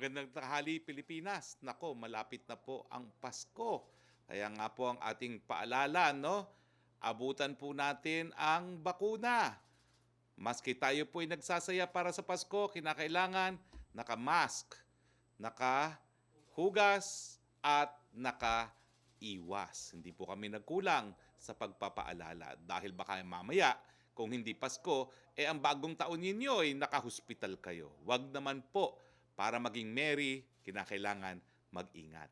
magandang tanghali Pilipinas. Nako, malapit na po ang Pasko. Kaya nga po ang ating paalala, no? Abutan po natin ang bakuna. Maski tayo po ay nagsasaya para sa Pasko, kinakailangan naka-mask, naka-hugas, at naka-iwas. Hindi po kami nagkulang sa pagpapaalala dahil baka mamaya kung hindi Pasko, ang bagong taon ninyo ay nakahospital kayo. Wag naman po, para maging merry, kinakailangan mag-ingat.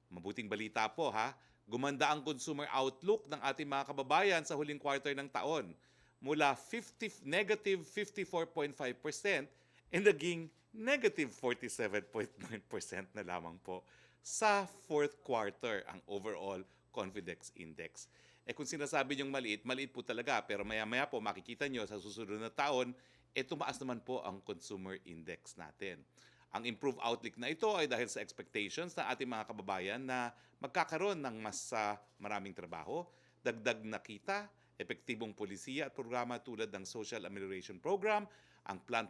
Mabuting balita po ha, gumanda ang consumer outlook ng ating mga kababayan sa huling quarter ng taon. Mula negative 54.5% naging negative 47.9% na lamang po sa fourth quarter ang overall confidence index. Kung sinasabi niyong maliit, maliit po talaga. Pero maya-maya po makikita niyo sa susunod na taon, tumaas naman po ang consumer index natin. Ang improved outlook na ito ay dahil sa expectations ng ating mga kababayan na magkakaroon ng mas maraming trabaho, dagdag na kita, epektibong polisiya at programa tulad ng Social Amelioration Program, ang Plan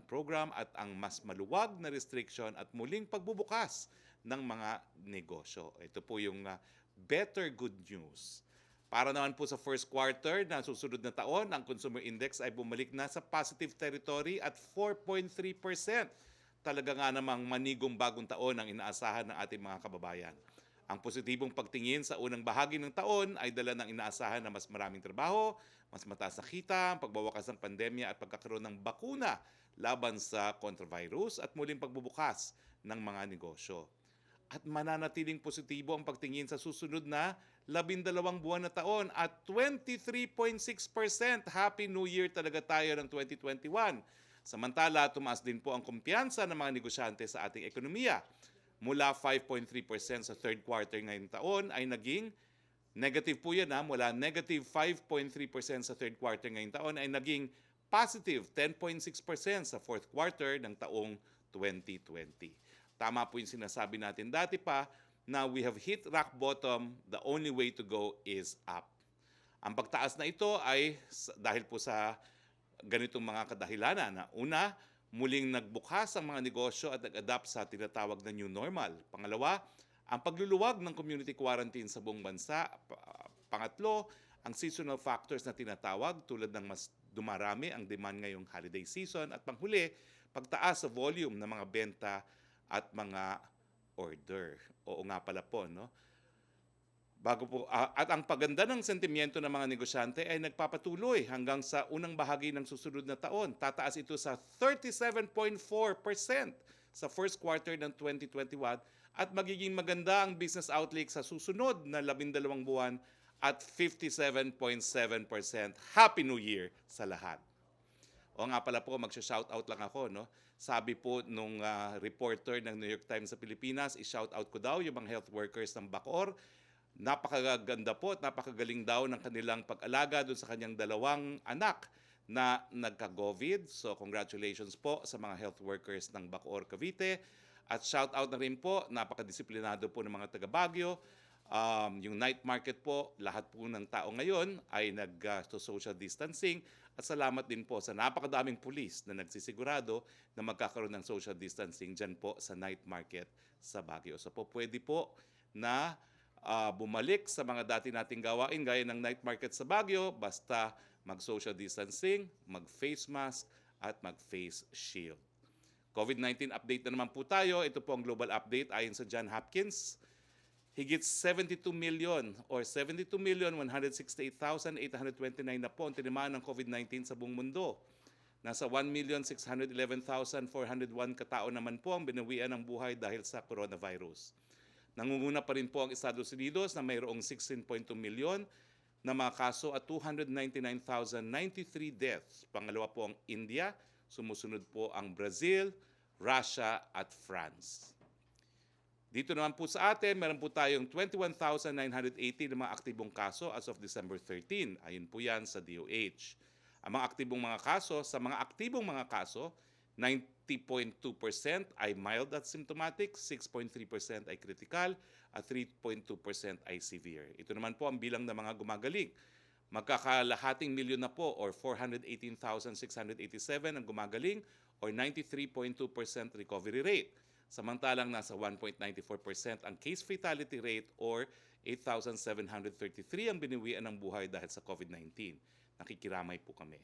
Program at ang mas maluwag na restriction at muling pagbubukas ng mga negosyo. Ito po yung better good news. Para naman po sa first quarter na susunod na taon, ang consumer index ay bumalik na sa positive territory at 4.3%. Talaga nga namang manigong bagong taon ang inaasahan ng ating mga kababayan. Ang positibong pagtingin sa unang bahagi ng taon ay dala ng inaasahan na mas maraming trabaho, mas mataas na kita, pagbawakas ng pandemya at pagkakaroon ng bakuna laban sa contravirus at muling pagbubukas ng mga negosyo. At mananatiling positibo ang pagtingin sa susunod na 12 buwan na taon at 23.6%. Happy New Year talaga tayo ng 2021. Samantala, tumaas din po ang kumpiyansa ng mga negosyante sa ating ekonomiya. Mula 5.3% sa third quarter ngayong taon ay naging negative po yan mula negative 5.3% sa third quarter ngayong taon ay naging positive 10.6% sa fourth quarter ng taong 2020. Tama po yung sinasabi natin dati pa na we have hit rock bottom, the only way to go is up. Ang pagtaas na ito ay dahil po sa ganitong mga kadahilanan. Una, muling nagbukas ang mga negosyo at nag-adapt sa tinatawag na new normal. Pangalawa, ang pagluluwag ng community quarantine sa buong bansa. Pangatlo, ang seasonal factors na tinatawag tulad ng mas dumarami ang demand ngayong holiday season. At panghuli, pagtaas sa volume ng mga benta at mga order. Oo nga pala po, no? At ang paganda ng sentimiento ng mga negosyante ay nagpapatuloy hanggang sa unang bahagi ng susunod na taon. Tataas ito sa 37.4% sa first quarter ng 2021 at magiging maganda ang business outlook sa susunod na 12 buwan at 57.7%. Happy New Year sa lahat. O nga pala po, magsha-shoutout lang ako, no? Sabi po nung reporter ng New York Times sa Pilipinas, i-shoutout ko daw yung mga health workers ng Bacoor. Napakaganda po at napakagaling daw ng kanilang pag-alaga doon sa kanyang 2 anak na nagka-COVID. So congratulations po sa mga health workers ng Bacoor, Cavite. At shoutout na rin po, napakadisiplinado po ng mga taga-Baguio. Yung night market po, lahat po ng tao ngayon ay nag-social distancing. At salamat din po sa napakadaming pulis na nagsisigurado na magkakaroon ng social distancing dyan po sa night market sa Baguio. So po pwede po na bumalik sa mga dati nating gawain gaya ng night market sa Baguio basta mag-social distancing, mag-face mask at mag-face shield. COVID-19 update na naman po tayo. Ito po ang global update ayon sa Johns Hopkins. Higit 72 million or 72,168,829 na po ang tinamaan ng COVID-19 sa buong mundo. Nasa 1,611,401 katao naman po ang binawian ng buhay dahil sa coronavirus. Nangunguna pa rin po ang Estados Unidos na mayroong 16.2 milyon na mga kaso at 299,093 deaths. Pangalawa po ang India, sumusunod po ang Brazil, Russia at France. Dito naman po sa atin, meron po tayong 21,980 na mga aktibong kaso as of December 13. Ayun po yan sa DOH. Ang mga aktibong mga kaso, sa mga aktibong mga kaso, 90.2% ay mild at symptomatic, 6.3% ay critical, at 3.2% ay severe. Ito naman po ang bilang ng mga gumagaling. Magkakalahating milyon na po or 418,687 ang gumagaling or 93.2% recovery rate. samantalang nasa 1.94% ang case fatality rate or 8,733 ang biniwian ng buhay dahil sa COVID-19. Nakikiramay po kami.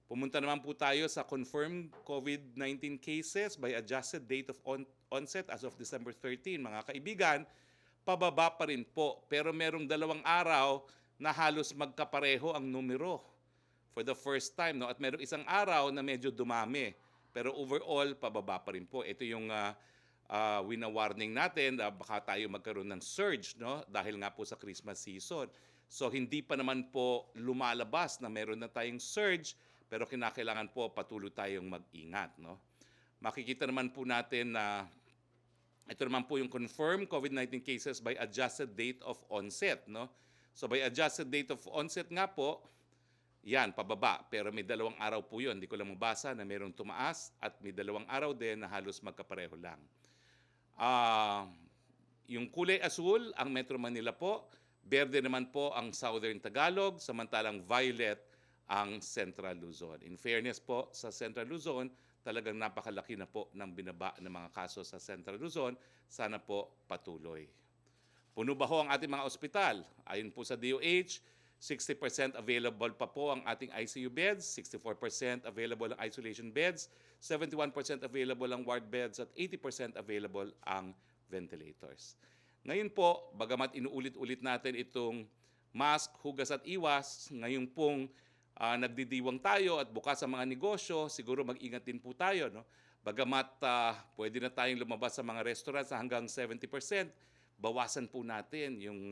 Pumunta naman po tayo sa confirmed COVID-19 cases by adjusted date of onset as of December 13. Mga kaibigan, pababa pa rin po. Pero merong 2 araw na halos magkapareho ang numero for the first time. No? At merong 1 araw na medyo dumami. Pero overall, pababa pa rin po. Ito yung wina-warning natin na baka tayo magkaroon ng surge, no? Dahil nga po sa Christmas season. So hindi pa naman po lumalabas na meron na tayong surge, pero kinakailangan po patuloy tayong mag-ingat, no? Makikita naman po natin na ito naman po yung confirmed COVID-19 cases by adjusted date of onset, no? So by adjusted date of onset nga po, yan, pababa. Pero may 2 araw po yun. Hindi ko lang mabasa na mayroong tumaas at may 2 araw din na halos magkapareho lang. Yung kulay asul, ang Metro Manila po. Berde naman po ang Southern Tagalog, samantalang violet ang Central Luzon. In fairness po sa Central Luzon, talagang napakalaki na po ng binaba ng mga kaso sa Central Luzon. Sana po patuloy. Puno ba ho ang ating mga ospital? Ayon po sa DOH, 60% available pa po ang ating ICU beds, 64% available ang isolation beds, 71% available ang ward beds, at 80% available ang ventilators. Ngayon po, bagamat inuulit-ulit natin itong mask, hugas at iwas, ngayon pong nagdidiwang tayo at bukas ang mga negosyo, siguro mag-ingat din po tayo. No? Bagamat pwede na tayong lumabas sa mga restaurants hanggang 70%, bawasan po natin yung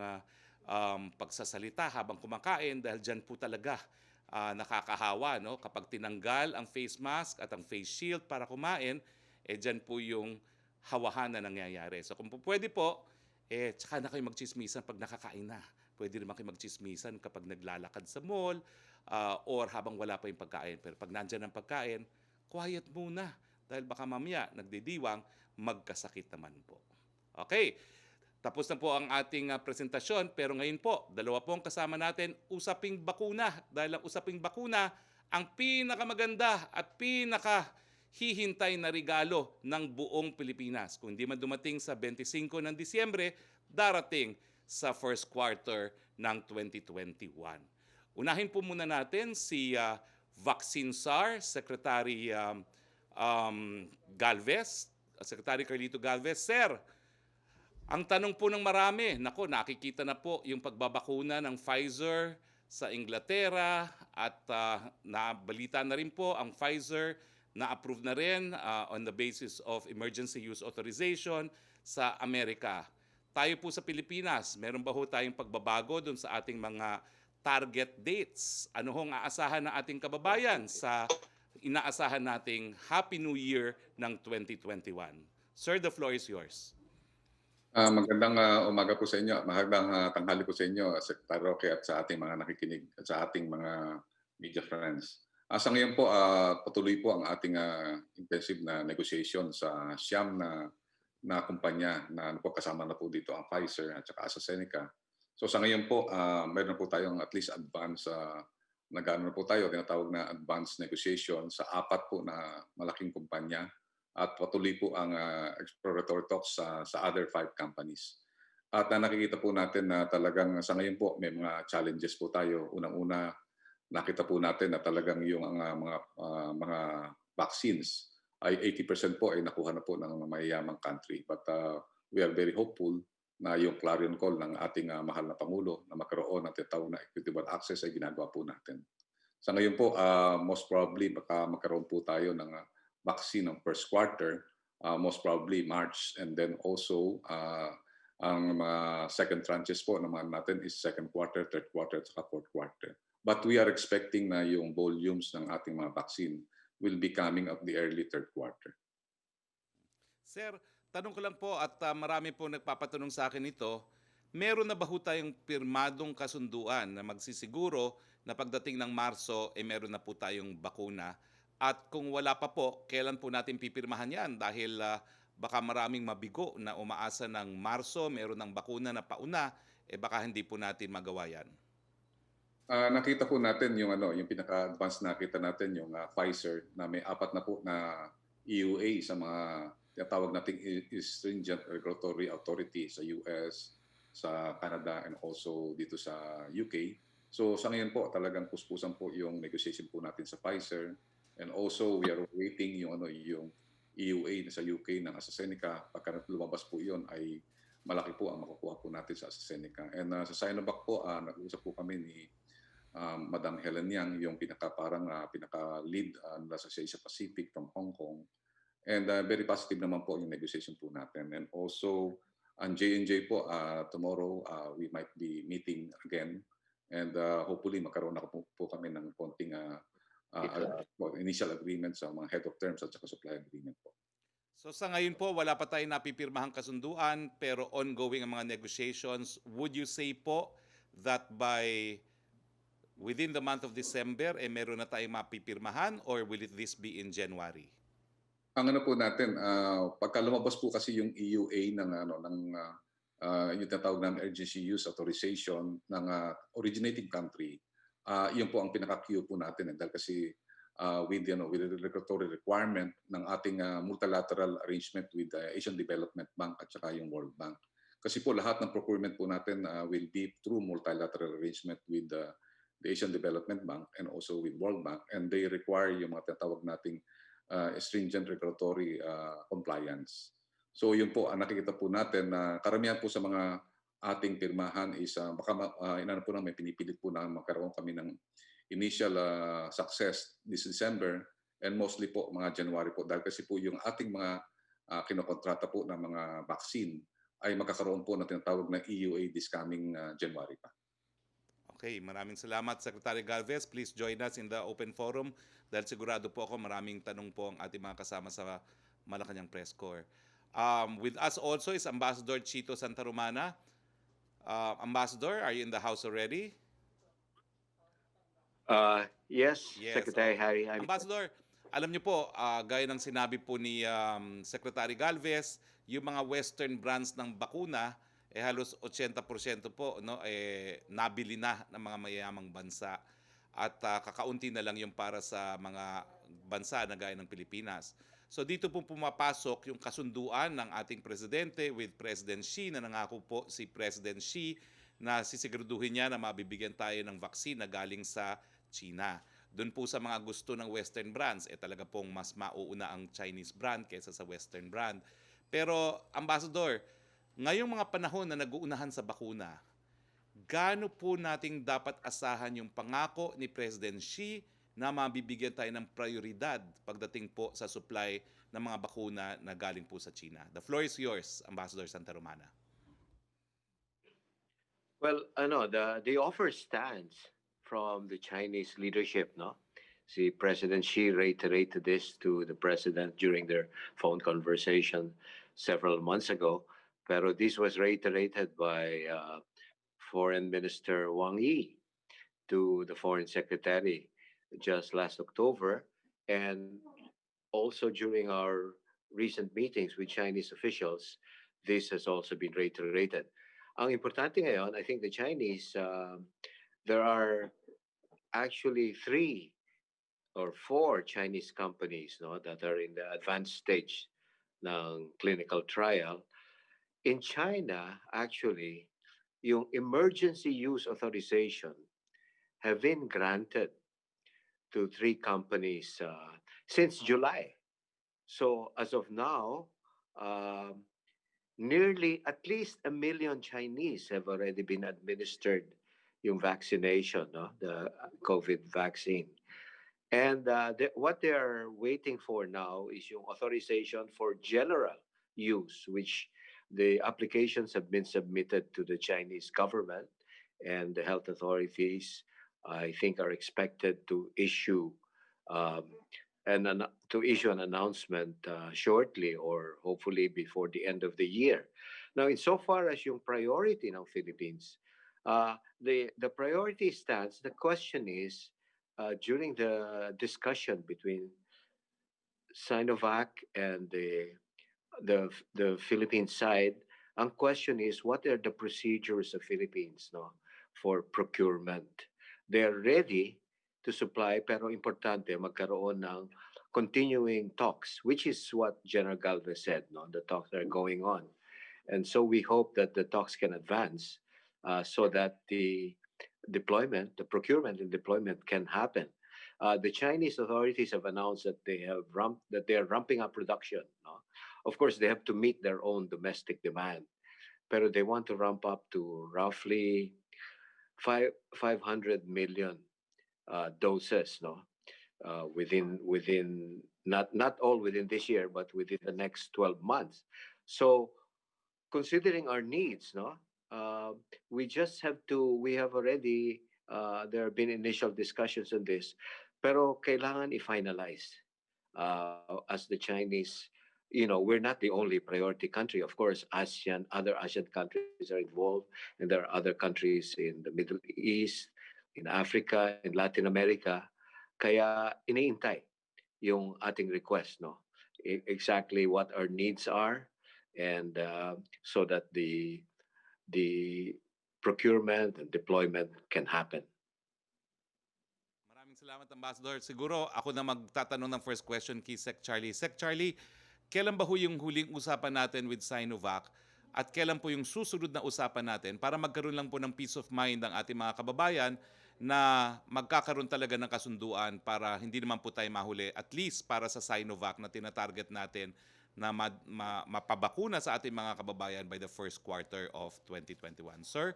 pagsasalita habang kumakain dahil dyan po talaga nakakahawa. No? Kapag tinanggal ang face mask at ang face shield para kumain, dyan po yung hawahan na nangyayari. So kung po pwede po, tsaka na kayo magchismisan pag nakakain na. Pwede naman kayo magchismisan kapag naglalakad sa mall or habang wala pa yung pagkain. Pero pag nandyan ang pagkain, quiet muna. Dahil baka mamaya, nagdidiwang, magkasakit naman po. Okay, tapos na po ang ating presentasyon. Pero ngayon po, 2 po ang kasama natin, usaping bakuna. Dahil ang usaping bakuna, ang pinakamaganda at pinakahihintay na regalo ng buong Pilipinas. Kung hindi man dumating sa 25 ng Disyembre, darating sa first quarter ng 2021. Unahin po muna natin si Vaccine Czar, Secretary Galvez, Secretary Carlito Galvez. Sir, ang tanong po ng marami, nakikita na po yung pagbabakuna ng Pfizer sa Inglaterra at nabalita na rin po ang Pfizer na-approve na rin on the basis of emergency use authorization sa Amerika. Tayo po sa Pilipinas, meron ba ho tayong pagbabago dun sa ating mga target dates? Ano hong aasahan ng ating kababayan sa inaasahan nating Happy New Year ng 2021? Sir, the floor is yours. Magandang umaga po sa inyo. Magandang tanghali po sa inyo, Secretary Roque, at sa ating mga nakikinig at sa ating mga media friends. Sa ngayon po, patuloy po ang ating intensive na negotiation sa siyam na kumpanya na kasama na po dito ang Pfizer at saka AstraZeneca. So sa ngayon po, mayroon po tayong at least advance, nag-ano na po tayo, tinatawag na advance negotiation sa 4 po na malaking kumpanya at patuloy po ang exploratory talks sa other 5 companies. At nakikita po natin na talagang sa ngayon po may mga challenges po tayo. Unang-una, nakita po natin na talagang yung mga vaccines ay 80% po ay nakuha na po ng mayayamang country. But we are very hopeful na yung clarion call ng ating mahal na Pangulo na magkaroon ng tinatawag na equitable access ay ginagawa po natin. Sa ngayon po, most probably baka magkaroon po tayo ng vaccine ng first quarter, most probably March, and then also ang mga second tranches po naman natin is second quarter, third quarter, at saka fourth quarter. But we are expecting na yung volumes ng ating mga vaccine will be coming up the early third quarter. Sir, tanong ko lang po at marami po nagpapatanong sa akin ito, meron na ba ho tayong pirmadong kasunduan na magsisiguro na pagdating ng Marso, meron na po tayong bakuna? At kung wala pa po, kailan po natin pipirmahan yan? Dahil baka maraming mabigo na umaasa ng Marso, meron ng bakuna na pauna, baka hindi po natin magawa yan. Nakita po natin yung pinaka-advanced nakita natin yung Pfizer na may 4 na po na EUA sa mga tinatawag nating stringent regulatory authority sa US, sa Canada, and also dito sa UK. So sa ngayon po, talagang puspusan po yung negotiation po natin sa Pfizer. And also, we are waiting yung EUA sa UK ng AstraZeneca. Pagka lumabas po yun, ay malaki po ang makukuha po natin sa AstraZeneca. And sa Sinovac po, nag-usap po kami ni Madam Helen Yang, yung pinaka-lead nila sa Asia Pacific from Hong Kong. And very positive naman po yung negotiation po natin. And also, ang J&J po, tomorrow we might be meeting again. And hopefully, magkaroon na po kami ng konting initial agreement sa mga head of terms at saka supply agreement po. So sa ngayon po, wala pa tayong napipirmahang kasunduan pero ongoing ang mga negotiations. Would you say po that by within the month of December, meron na tayong mapipirmahan or will this be in January? Ang ano po natin, pagka lumabas po kasi yung EUA ng yung tinatawag na emergency use authorization ng originating country, yun po ang pinaka-queue po natin dahil kasi with the regulatory requirement ng ating multilateral arrangement with the Asian Development Bank at saka yung World Bank. Kasi po lahat ng procurement po natin will be through multilateral arrangement with the Asian Development Bank and also with World Bank, and they require yung mga tinatawag nating stringent regulatory compliance. So yun po, nakikita po natin na karamihan po sa mga ating pirmahan is baka inano po namin, pinipilit po na magkaroon kami ng initial success this December and mostly po mga January po dahil kasi po yung ating mga kinokontrata po ng mga vaccine ay magkakaroon po ng tinatawag na EUA this coming January pa. Okay, maraming salamat Secretary Galvez. Please join us in the open forum dahil sigurado po ako maraming tanong po ang ating mga kasama sa Malacañang Press Corps. With us also is Ambassador Chito Santa Romana. Ambassador, are you in the house already? Yes, Secretary Harry. Ambassador, alam niyo po, gaya ng sinabi po ni Secretary Galvez, yung mga Western brands ng bakuna, halos 80% po nabili na ng mga mayayamang bansa. At kakaunti na lang yung para sa mga bansa na gaya ng Pilipinas. So dito po pumapasok yung kasunduan ng ating presidente with President Xi na nangako po si President Xi na sisiguraduhin niya na mabibigyan tayo ng vaccine na galing sa China. Doon po sa mga gusto ng Western brands, talaga pong mas mauuna ang Chinese brand kaysa sa Western brand. Pero, Ambassador, ngayong mga panahon na nag-uunahan sa bakuna, gaano po nating dapat asahan yung pangako ni President Xi na mabibigyan tayo ng prioridad pagdating po sa supply ng mga bakuna na galing po sa China? The floor is yours, Ambassador Santa Romana. Well, the offer stands from the Chinese leadership, no? Si President Xi reiterated this to the president during their phone conversation several months ago. Pero this was reiterated by Foreign Minister Wang Yi to the Foreign Secretary just last October, and also during our recent meetings with Chinese officials, this has also been reiterated. Ang importante ngayon, I think the Chinese, there are actually 3 or 4 Chinese companies that are in the advanced stage ng clinical trial. In China, actually, yung emergency use authorization have been granted to 3 companies since July. So as of now, nearly at least 1 million Chinese have already been administered yung vaccination, the COVID vaccine. And what they are waiting for now is yung authorization for general use, which the applications have been submitted to the Chinese government, and the health authorities, I think, are expected to issue an announcement shortly, or hopefully before the end of the year. Now, insofar as yung priority ng Philippines, the priority stands. The question is, during the discussion between Sinovac and the Philippine side, ang question is, what are the procedures of Philippines for procurement? They're ready to supply, pero importante magkaroon ng continuing talks, which is what General Galvez said. No, the talks are going on, and so we hope that the talks can advance so that the deployment, the procurement and deployment can happen. The Chinese authorities have announced that they are ramping up production. No? Of course, they have to meet their own domestic demand, pero they want to ramp up to roughly 500 million doses. No, within not all within this year, but within the next 12 months. So considering our needs, no, we just have to. We have already. There have been initial discussions on this, pero kailangan i-finalize as the Chinese. We're not the only priority country. Of course, other Asian countries are involved, and there are other countries in the Middle East, in Africa, in Latin America. Kaya iniintay yung ating request, no? Exactly what our needs are, and so that the procurement and deployment can happen. Maraming salamat, Ambassador. Siguro ako na magtatanong ng first question kay Sec Charlie. Sec Charlie, kailan ba ho yung huling usapan natin with Sinovac at kailan po yung susunod na usapan natin para magkaroon lang po ng peace of mind ang ating mga kababayan na magkakaroon talaga ng kasunduan para hindi naman po tayo mahuli, at least para sa Sinovac na tinatarget natin na mapabakuna sa ating mga kababayan by the first quarter of 2021. Sir?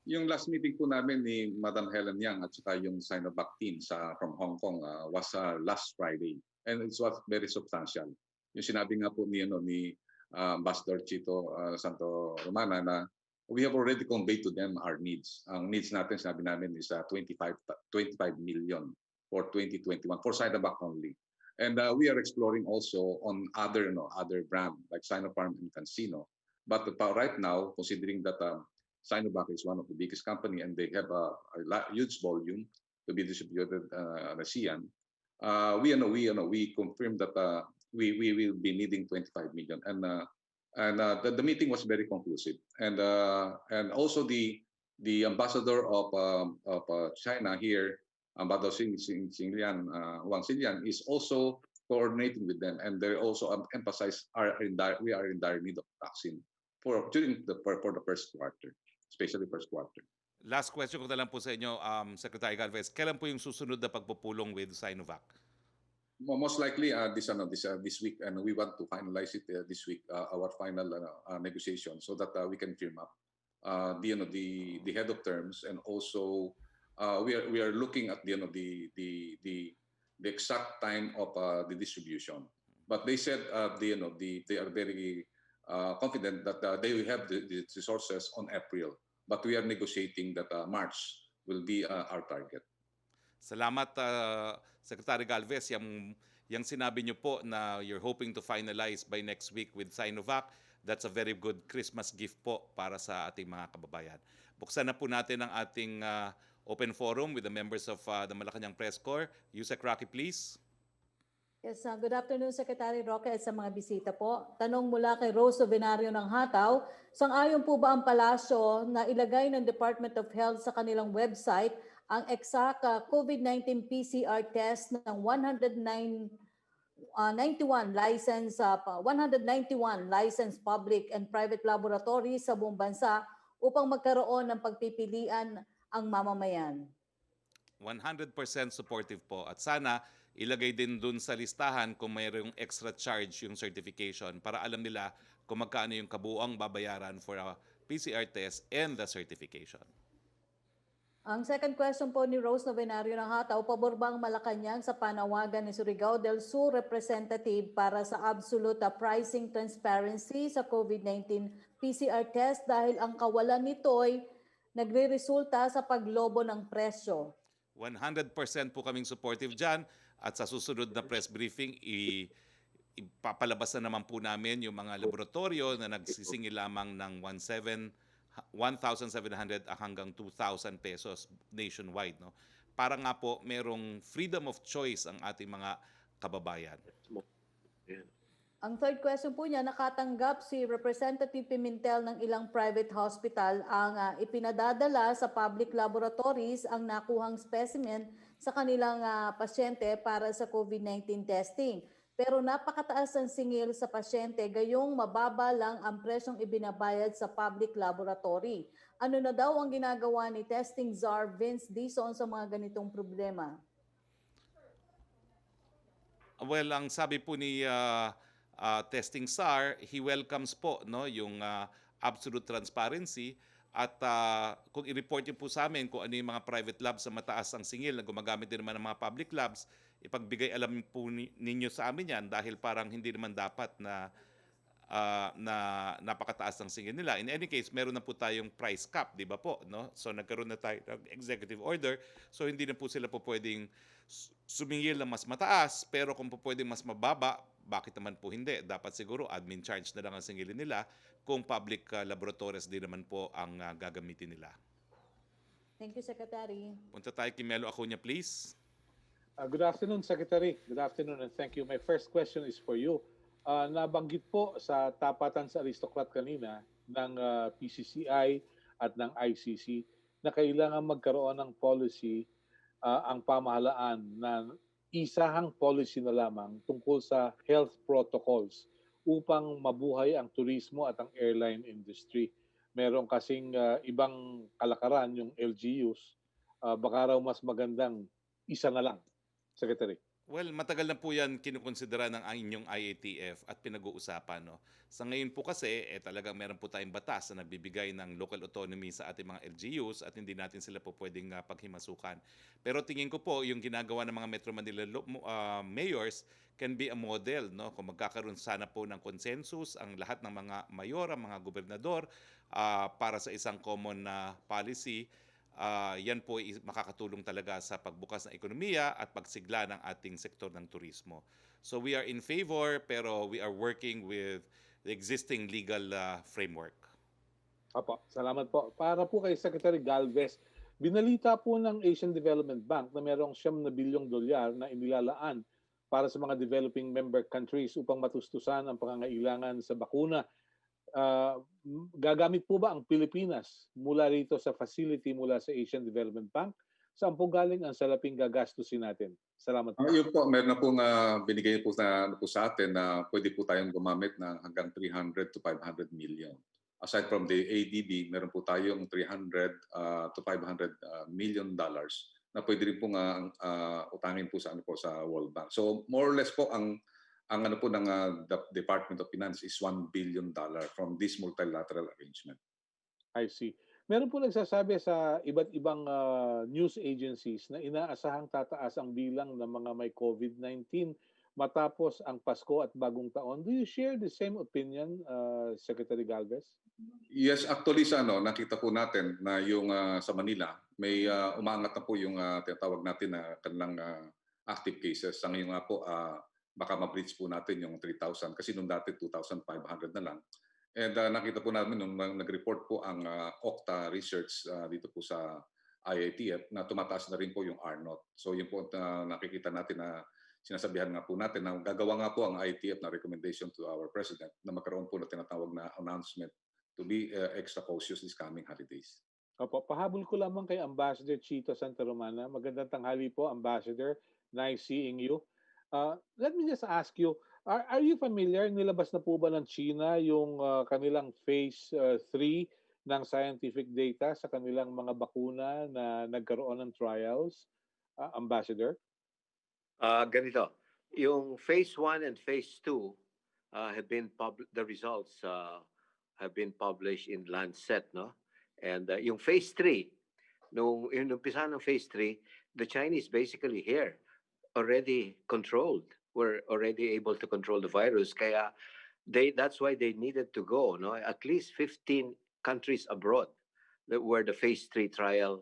Yung last meeting po namin ni Madam Helen Yang at saka yung Sinovac team from Hong Kong was last Friday, and it was very substantial. Yung sinabi nga po ni Ambassador Chito Santo Romana na we have already conveyed to them our needs. Ang needs natin, sinabi namin, is 25 million for 2021 for Sinovac only. And we are exploring also on other brand like Sinopharm and CanSino. But right now, considering that Sinovac is one of the biggest company and they have a huge volume to be distributed in ASEAN, we confirmed that we will be needing 25 million, and the meeting was very conclusive, and also the ambassador of China here, Ambassador Wang Xinlian, is also coordinating with them, and they also emphasize we are in dire need of vaccine for the first quarter, especially first quarter. Last question ko na lang po sa inyo, Secretary Galvez. Kailan po yung susunod na pagpupulong with Sinovac? Most likely this week, and we want to finalize it this week, our final negotiation, so that we can firm up the head of terms, and also we are looking at the exact time of the distribution. But they said they are very confident that they will have the resources on April, but we are negotiating that March will be our target. Salamat, Secretary Galvez. Yung sinabi niyo po na you're hoping to finalize by next week with Sinovac, that's a very good Christmas gift po para sa ating mga kababayan. Buksan na po natin ang ating open forum with the members of the Malacañang Press Corps. Yusek Roque, please. Yes, good afternoon, Secretary Roque, at sa mga bisita po. Tanong mula kay Rose Venario ng Hataw, sang-ayon po ba ang palasyo na ilagay ng Department of Health sa kanilang website ang exact COVID-19 PCR test ng 191 licensed public and private laboratories sa buong bansa upang magkaroon ng pagpipilian ang mamamayan? 100% supportive po, at sana ilagay din dun sa listahan kung mayroong extra charge yung certification para alam nila kung magkano yung kabuuang babayaran for a PCR test and the certification. Ang second question po ni Rose Novenario ng Hataw, pabor ba ang Malacañang sa panawagan ni Surigao del Sur representative para sa absolute pricing transparency sa COVID-19 PCR test dahil ang kawalan nito'y nagre-resulta sa paglobo ng presyo? 100% po kaming supportive dyan, at sa susunod na press briefing, ipapalabas na naman po namin yung mga laboratorio na nagsisingil lamang ng 1,700 hanggang 2,000 pesos nationwide, no? Para nga po merong freedom of choice ang ating mga kababayan. Ang third question po niya, nakatanggap si Representative Pimentel ng ilang private hospital ang ipinadadala sa public laboratories ang nakuhang specimen sa kanilang pasyente para sa COVID-19 testing. Pero napakataas ang singil sa pasyente, gayong mababa lang ang presyong ibinabayad sa public laboratory. Ano na daw ang ginagawa ni Testing Czar Vince Dizon sa mga ganitong problema? Well, ang sabi po ni Testing SAR, he welcomes po no yung absolute transparency at kung i-report niyo po sa amin kung ano yung mga private labs sa mataas ang singil na gumagamit din naman ng mga public labs, ipagbigay alam po ninyo sa amin yan dahil parang hindi naman dapat na napakataas ng singil nila. In any case, meron na po tayong price cap, di ba po? No? So nagkaroon na tayo ng executive order. So hindi na po sila po pwedeng sumingil na mas mataas, pero kung po pwedeng mas mababa, bakit naman po hindi? Dapat siguro admin charge na lang ang singilin nila kung public laboratories din naman po ang gagamitin nila. Thank you, Secretary. Punta tayo kay Melo Acuña, please. Good afternoon, Secretary. Good afternoon and thank you. My first question is for you. Nabanggit po sa tapatan sa aristocrat kanina ng PCCI at ng ICC na kailangan magkaroon ng policy ang pamahalaan na isahang policy na lamang tungkol sa health protocols upang mabuhay ang turismo at ang airline industry. Meron kasing ibang kalakaran yung LGUs, baka raw mas magandang isa na lang, Secretary. Well, matagal na po yan kinukonsidera ng inyong IATF at pinag-uusapan. No? Sa ngayon po kasi, talagang meron po tayong batas na nagbibigay ng local autonomy sa ating mga LGUs at hindi natin sila po pwedeng paghimasukan. Pero tingin ko po, yung ginagawa ng mga Metro Manila mayors can be a model. No? Kung magkakaroon sana po ng consensus ang lahat ng mga mayor, ang mga gobernador para sa isang common policy, yan po makakatulong talaga sa pagbukas ng ekonomiya at pagsigla ng ating sektor ng turismo. So we are in favor pero we are working with the existing legal framework. Apo, salamat po. Para po kay Secretary Galvez, binalita po ng Asian Development Bank na mayroong $9 bilyong na inilalaan para sa mga developing member countries upang matustusan ang pangangailangan sa bakuna. Gagamit po ba ang Pilipinas mula rito sa facility mula sa Asian Development Bank? Saan po galing ang salaping gagastusin natin? Salamat po. Yun po, meron na pong binigay po sa atin na pwede po tayong gumamit ng hanggang 300 to 500 million. Aside from the ADB, meron po tayong 300 to 500 million dollars na pwede rin pong utangin po sa World Bank. So more or less po ang ano po ng Department of Finance is $1 billion from this multilateral arrangement. I see. Meron po nagsasabi sa iba't ibang news agencies na inaasahang tataas ang bilang ng mga may COVID-19 matapos ang Pasko at Bagong Taon. Do you share the same opinion, Secretary Galvez? Yes, actually nakita po natin na yung sa Manila, may umaangat na po yung tinatawag natin na kanilang active cases. Sa ngayon nga po, baka ma-breach po natin yung 3,000 kasi nung dati 2,500 na lang. And nakita po namin nung nag-report po ang Okta Research dito po sa IATF na tumataas na rin po yung R0. So yun po nakikita natin na sinasabihan nga po natin na gagawa nga po ang IATF na recommendation to our President na magkaroon po na tinatawag na announcement to be extra cautious this coming holidays. Opo, pahabol ko lamang kay Ambassador Chito Santa Romana. Magandang tanghali po, Ambassador. Nice seeing you. Let me just ask you, are you familiar, nilabas na po ba ng China yung kanilang phase 3 ng scientific data sa kanilang mga bakuna na nagkaroon ng trials, Ambassador? Ganito, yung phase 1 and phase 2 have been the results have been published in Lancet, no? And yung phase 3, nung inumpisa ng phase 3, the Chinese basically here already controlled. We're already able to control the virus. Kaya that's why they needed to go. No, at least 15 countries abroad where the phase 3 trial,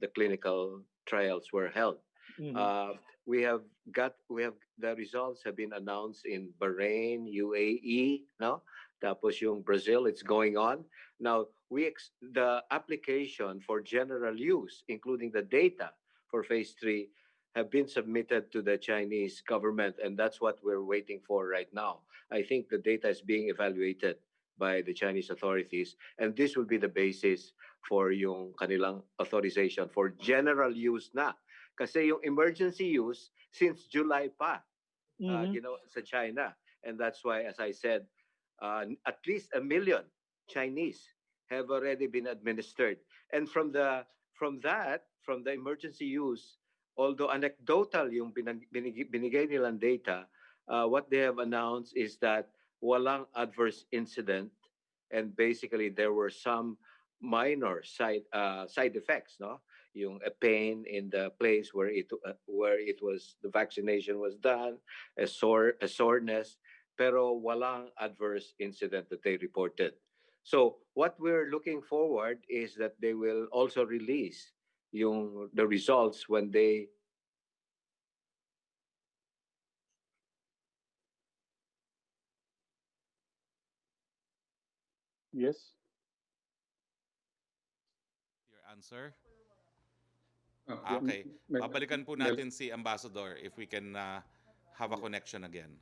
the clinical trials were held. Mm-hmm. We have the results have been announced in Bahrain, UAE. No, tapos yung Brazil, it's going on now. The application for general use, including the data for phase 3. Have been submitted to the Chinese government, and that's what we're waiting for right now. I think the data is being evaluated by the Chinese authorities, and this will be the basis for yung kanilang authorization for general use na. Kasi yung emergency use since July pa, Mhm. sa China. And that's why, as I said, at least 1 million Chinese have already been administered. And from the emergency use, although anecdotal yung binigay nilang data, what they have announced is that walang adverse incident, and basically there were some minor side effects, no? Yung a pain in the place where it was the vaccination was done, a soreness, pero walang adverse incident that they reported. So what we're looking forward is that they will also release the results when they Yes. Your answer? Yeah, Okay. may- Babalikan po may- natin si Ambassador if we can have a connection again.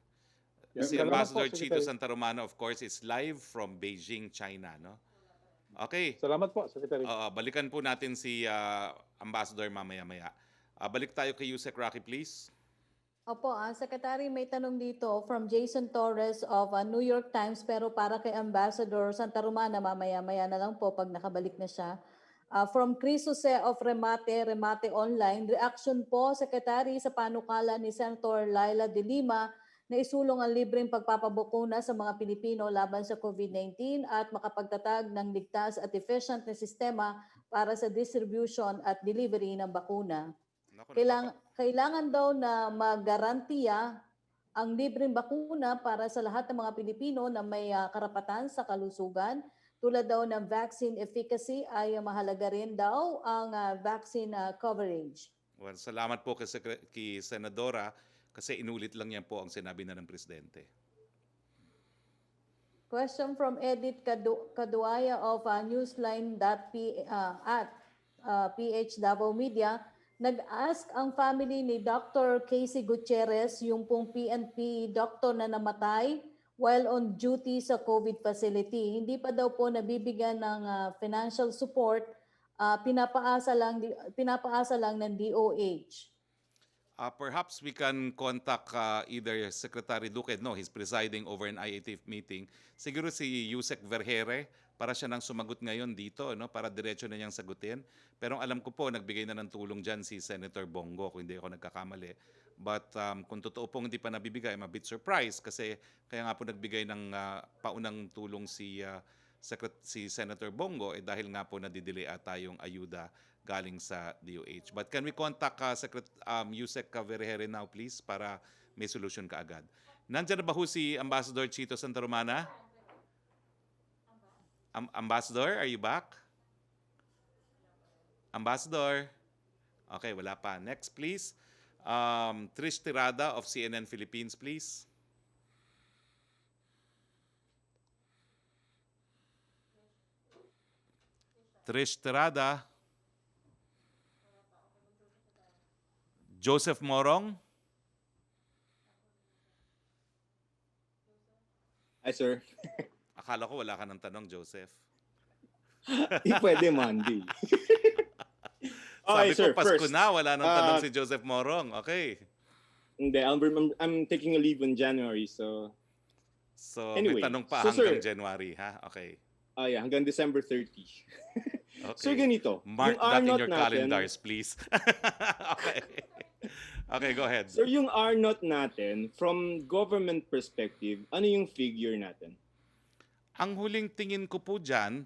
Yes. Si Salamat po, Ambassador Chito Secretary. Santa Romana, of course, is live from Beijing, China, no? Okay. Salamat po, Secretary. Balikan po natin si Ambassador mamaya-maya. Balik tayo kay Yusek Roque, please. Opo, Secretary, may tanong dito from Jason Torres of New York Times, pero para kay Ambassador Santa Romana, mamaya-maya na lang po pag nakabalik na siya. From Chris Jose of Remate Online, reaction po, Secretary, sa panukala ni Senator Laila de Lima na isulong ang libreng pagpapabukuna sa mga Pilipino laban sa COVID-19 at makapagtatag ng ligtas at efficient na sistema para sa distribution at delivery ng bakuna. Naku, Kailangan daw na magarantiya ang libreng bakuna para sa lahat ng mga Pilipino na may karapatan sa kalusugan. Tulad daw ng vaccine efficacy ay mahalaga rin daw ang vaccine coverage. Well, salamat po kay Senadora kasi inulit lang niya po ang sinabi na ng Presidente. Question from Edith Kaduaya of newsline.ph Davao Media. Nag-ask ang family ni Dr. Casey Gutierrez, yung pong PNP doctor na namatay while on duty sa COVID facility. Hindi pa daw po nabibigyan ng financial support, pinapaasa lang ng DOH. Perhaps we can contact either Secretary Duque, no, he's presiding over an IATF meeting. Siguro si Yusek Vergere para siya nang sumagot ngayon dito, no, para diretso na niyang sagutin. Pero alam ko po, nagbigay na ng tulong dyan si Senator Bongo, kung hindi ako nagkakamali. But kung totoo pong hindi pa nabibigay, I'm a bit surprised kasi kaya nga po nagbigay ng paunang tulong si Senator Bongo dahil nga po nadidelay ata yung ayuda galing sa DOH. But can we contact Yusek Vergere now, please, para may solution ka agad. Nandiyan na ba ho si Ambassador Chito Santa Romana? Ambassador, are you back? Ambassador? Okay, wala pa. Next, please. Trish Tirada of CNN Philippines, please. Trish Tirada. Joseph Morong. Hi, sir. Akala ko wala ka ng tanong, Joseph. Pwede Monday. Sabi Okay, sir, ko, Pasko first, na, wala nang tanong si Joseph Morong. Okay. Hindi, I'm taking a leave in January, so So, Anyway, may tanong pa so, hanggang sir, January, ha? Okay. yeah, hanggang December 30. Okay. Sir, ganito. Mark yung that in R-naught your natin, calendars, please. Okay. Okay, go ahead. Sir, yung R-naught natin, from government perspective, ano yung figure natin? Ang huling tingin ko po dyan,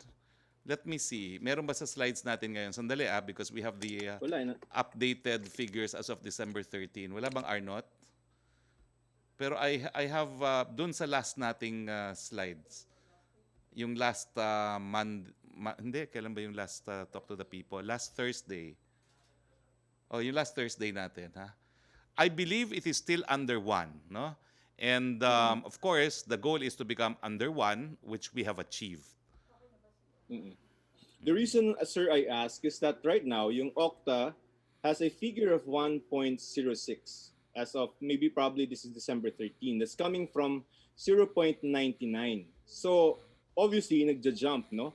let me see. Meron ba sa slides natin ngayon? Sandali because we have the Wala na. updated figures as of December 13. Wala bang R-naught? Pero I have dun sa last nating slides. Yung last hindi, kailan ba yung last Talk to the People? Last Thursday. Oh, yung last Thursday natin, ha? I believe it is still under 1, no? And of course, the goal is to become under 1, which we have achieved. The reason, sir, I ask is that right now, yung Okta has a figure of 1.06 as of probably this is December 13. That's coming from 0.99. So, obviously, nagja-jump, no?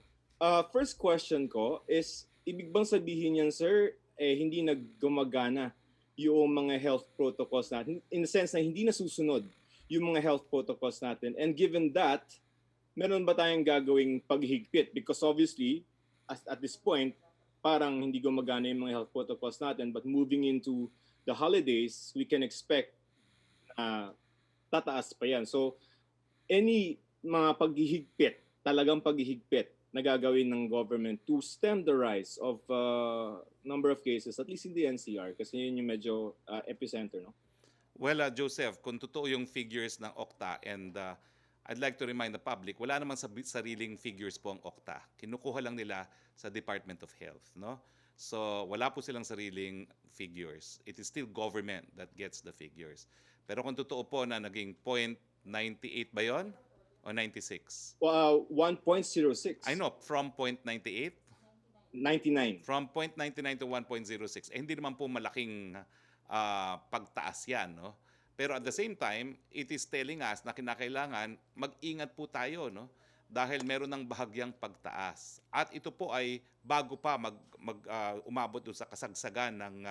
First question ko is, ibig bang sabihin yan, sir, hindi naggumagana yung mga health protocols natin in the sense na hindi nasusunod yung mga health protocols natin. And given that, meron ba tayong gagawing paghigpit? Because obviously, at this point, parang hindi gumagana yung mga health protocols natin. But moving into the holidays, we can expect tataas pa yan. So, any mga paghihigpit, talagang paghihigpit na gagawin ng government to stem the rise of number of cases, at least in the NCR, kasi yun yung medyo epicenter, no? Well, Joseph, kung totoo yung figures ng OCTA, and I'd like to remind the public, wala namang sariling figures po ang OCTA. Kinukuha lang nila sa Department of Health, no? So, wala po silang sariling figures. It is still government that gets the figures. Pero kung totoo po na naging 0.98 ba yun? O 96? 1.06. I know, from 0.98? 99. From 0.99 to 1.06. Eh, hindi naman po malaking pagtaas yan, no? Pero at the same time, it is telling us na kinakailangan mag-ingat po tayo, no? Dahil meron ng bahagyang pagtaas. At ito po ay bago pa umabot doon sa kasagsagan ng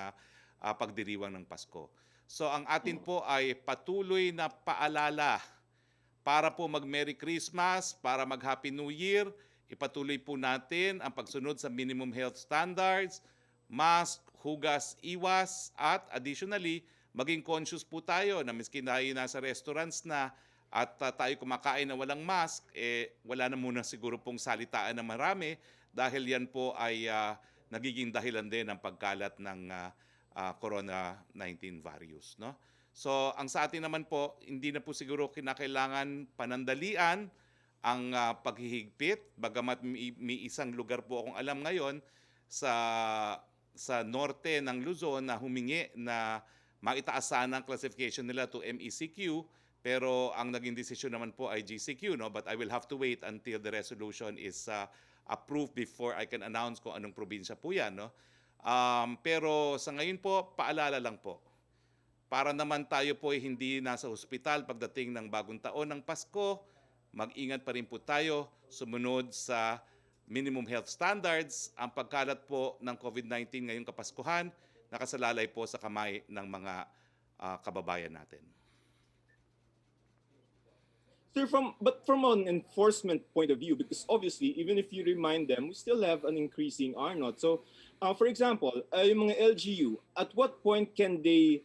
pagdiriwang ng Pasko. So ang atin po ay patuloy na paalala para po mag-Merry Christmas, para mag-Happy New Year. Ipatuloy po natin ang pagsunod sa minimum health standards, mask, hugas, iwas, at additionally, maging conscious po tayo na miski tayo nasa restaurants na at tayo kumakain na walang mask, wala na muna siguro pong salitaan na marami dahil yan po ay nagiging dahilan din ng pagkalat ng Corona-19 virus, no? So, ang sa atin naman po, hindi na po siguro kinakailangan panandalian ang paghihigpit, bagamat may isang lugar po akong alam ngayon sa norte ng Luzon na humingi na maitaas sana ang classification nila to MECQ, pero ang naging desisyon naman po ay GCQ, no? But I will have to wait until the resolution is approved before I can announce kung anong probinsya po yan, no? Pero sa ngayon po, paalala lang po. Para naman tayo po ay hindi nasa ospital pagdating ng bagong taon ng Pasko, mag-ingat pa rin po tayo, sumunod sa minimum health standards. Ang pagkalat po ng COVID-19 ngayong Kapaskuhan, nakasalalay po sa kamay ng mga kababayan natin. Sir, from an enforcement point of view, because obviously, even if you remind them, we still have an increasing R0. So, for example, yung mga LGU, at what point can they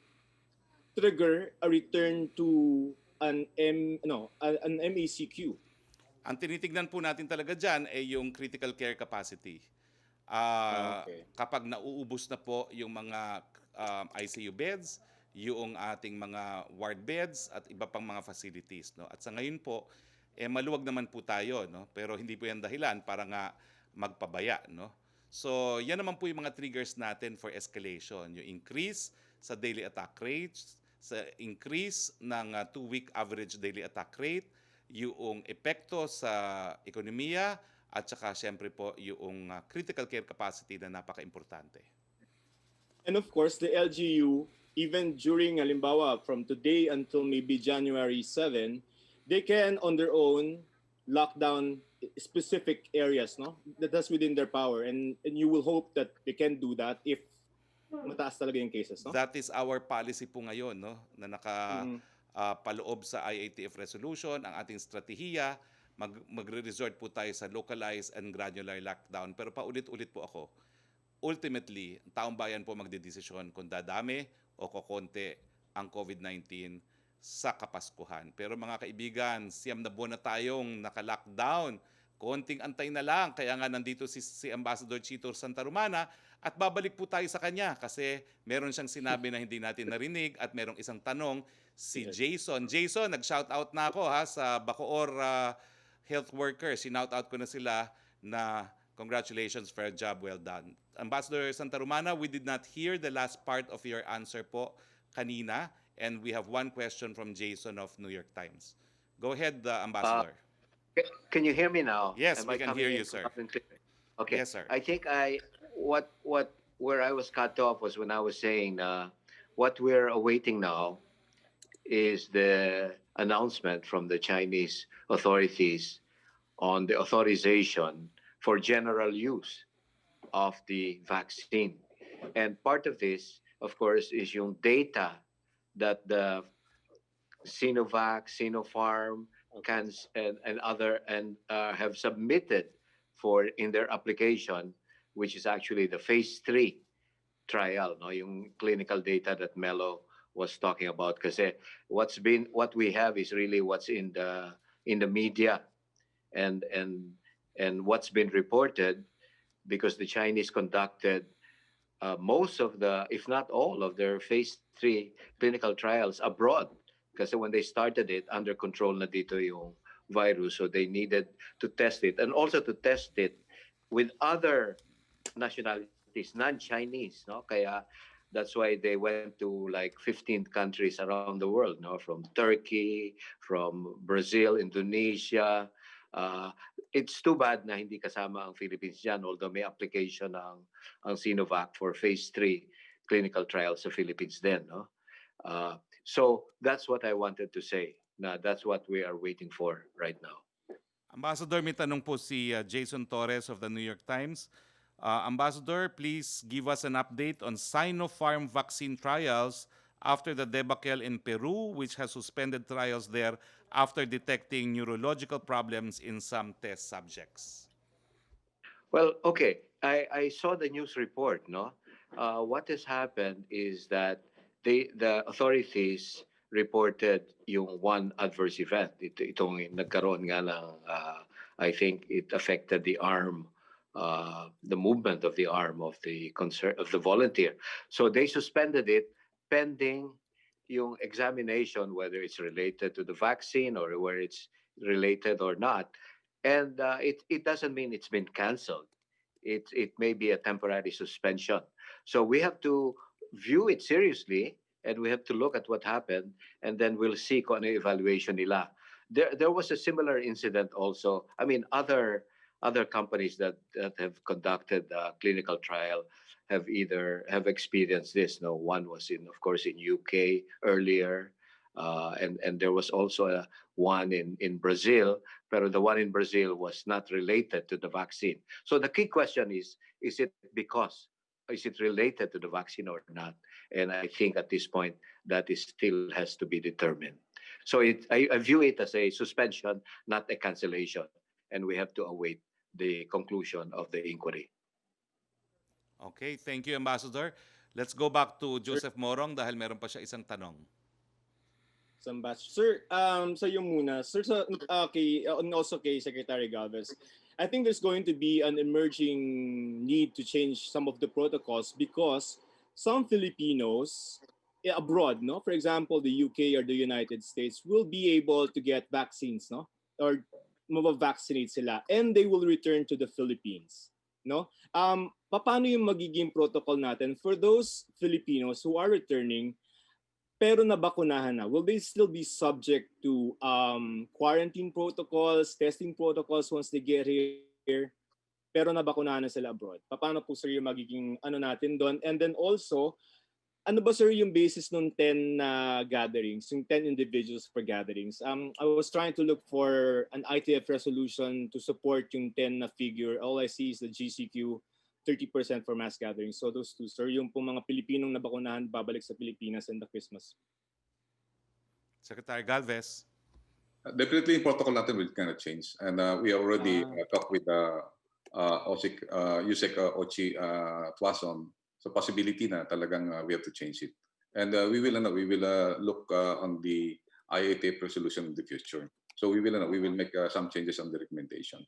trigger a return to an MECQ? Ang tinitignan po natin talaga dyan ay yung critical care capacity. Okay. Kapag nauubos na po yung mga ICU beds, yung ating mga ward beds at iba pang mga facilities, no? At sa ngayon po maluwag naman po tayo, no? Pero hindi po yan dahilan para nga magpabaya, no? So yan naman po yung mga triggers natin for escalation, yung increase sa daily attack rates, sa increase ng 2-week average daily attack rate, yung epekto sa ekonomiya, at saka siyempre po yung critical care capacity na napaka-importante. And of course, the LGU, even during, halimbawa, from today until maybe January 7, they can, on their own, lock down specific areas, no? That's within their power. And you will hope that they can do that if mataas talaga yung cases, no? That is our policy po ngayon, no? Na paloob sa IATF resolution, ang ating strategiya, magre-resort po tayo sa localized and granular lockdown. Pero paulit-ulit po ako, ultimately, taong bayan po magdedesisyon kung dadami o kokonti ang COVID-19 sa Kapaskuhan. Pero mga kaibigan, 9 na buwan na tayong naka-lockdown. Konting antay na lang. Kaya nga nandito si Ambassador Chito Santa Romana at babalik po tayo sa kanya kasi meron siyang sinabi na hindi natin narinig at merong isang tanong si Jason. Jason, nag-shoutout na ako sa Bacoor health workers. Sinout-out ko na sila na congratulations for a job well done. Ambassador Santa Romana, we did not hear the last part of your answer po kanina, and we have one question from Jason of New York Times. Go ahead, Ambassador. Can you hear me now? Yes, Am we I can coming hear you, in sir. loud and clear? Okay. Yes, sir. I think where I was cut off was when I was saying what we're awaiting now is the announcement from the Chinese authorities on the authorization for general use of the vaccine. And part of this of course, is yung data that the Sinovac, Sinopharm, cans and other and have submitted for in their application, which is actually the phase 3 trial, no, yung clinical data that Melo was talking about. Kasi what we have is really what's in the media and what's been reported, because the Chinese conducted most of the, if not all of their phase 3 clinical trials abroad. Kasi when they started it, under control na dito yung virus. So they needed to test it, and also to test it with other nationalities, non-Chinese. No? Kaya that's why they went to like 15 countries around the world, no? From Turkey, from Brazil, Indonesia. Uh, it's too bad na hindi kasama ang Philippines dyan, although may application ang Sinovac for phase 3 clinical trials sa Philippines din. No? So that's what I wanted to say. Na that's what we are waiting for right now. Ambassador, may tanong po si Jason Torres of the New York Times. Ambassador, please give us an update on Sinopharm vaccine trials after the debacle in Peru, which has suspended trials there after detecting neurological problems in some test subjects. Well, okay. I saw the news report, no? What has happened is that the authorities reported yung one adverse event. Itong nagkaroon nga ng, I think it affected the arm, the movement of the arm of the volunteer. So they suspended it pending yung examination, whether it's related to the vaccine or whether it's related or not. And it doesn't mean it's been canceled. It may be a temporary suspension. So we have to view it seriously, and we have to look at what happened, and then we'll see kung ano evaluation nila. There was a similar incident also. I mean, other companies that have conducted a clinical trial have experienced this. No, one was of course in UK earlier, and there was also one in Brazil. Pero the one in Brazil was not related to the vaccine. So the key question is it related to the vaccine or not? And I think at this point that is still has to be determined. So I view it as a suspension, not a cancellation, and we have to await the conclusion of the inquiry. Okay, thank you, Ambassador. Let's go back to Joseph Morong dahil meron pa siya isang tanong. Sir, sa'yo muna. Sir, and also kay Secretary Galvez, I think there's going to be an emerging need to change some of the protocols because some Filipinos abroad, no, for example, the UK or the United States, will be able to get vaccines, no, or mavavaccinate sila, and they will return to the Philippines, no. Paano yung magiging protocol natin for those Filipinos who are returning pero nabakunahan na? Will they still be subject to quarantine protocols, testing protocols once they get here? Pero nabakunahan na sila abroad. Paano po sir yung magiging ano natin doon? And then also, ano ba sir yung basis ng 10 gatherings, yung 10 individuals per gatherings? I was trying to look for an ITF resolution to support yung 10 na figure. All I see is the GCQ 30% for mass gatherings. So those two, sir, yung pong mga Pilipinong nabakunahan babalik sa Pilipinas in the Christmas. Secretary Galvez. Definitely, yung protocol natin will kind of change. And we already talked with USEC Ochi Tuason. So possibility na talagang we have to change it. And we will look on the IATF resolution in the future. So we will make some changes on the recommendation.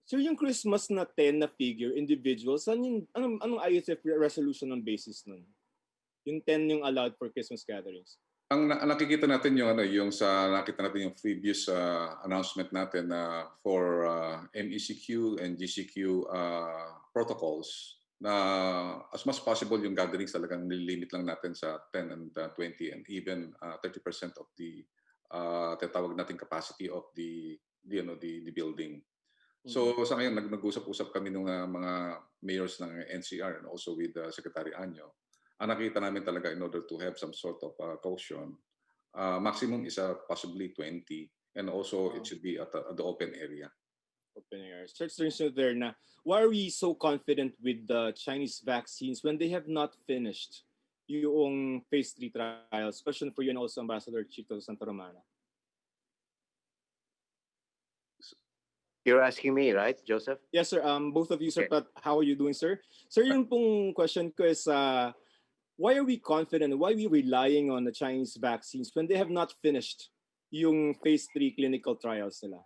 Sir, yung Christmas na 10 na figure, individuals, anong ISF resolution ng basis nun? Yung 10 yung allowed for Christmas gatherings. Ang nakikita natin yung nakita natin yung previous announcement natin for MECQ and GCQ protocols na as much possible yung gatherings talagang nilimit lang natin sa 10 and 20 and even 30% of the tatawag nating capacity of the building. So sa ngayon nag-usap-usap kami ng mga mayors ng NCR and also with Secretary Anyo. Ang nakita namin talaga in order to have some sort of caution, maximum is possibly 20 and also it should be at the open area. Open area. So there na, why are we so confident with the Chinese vaccines when they have not finished yung phase 3 trials? Question for you and also Ambassador Chito Santa Romana. You're asking me, right, Joseph? Yes, sir. Both of you, sir. Okay. But how are you doing, sir? Sir, yung pong question ko is, why are we confident? Why are we relying on the Chinese vaccines when they have not finished yung phase 3 clinical trials nila?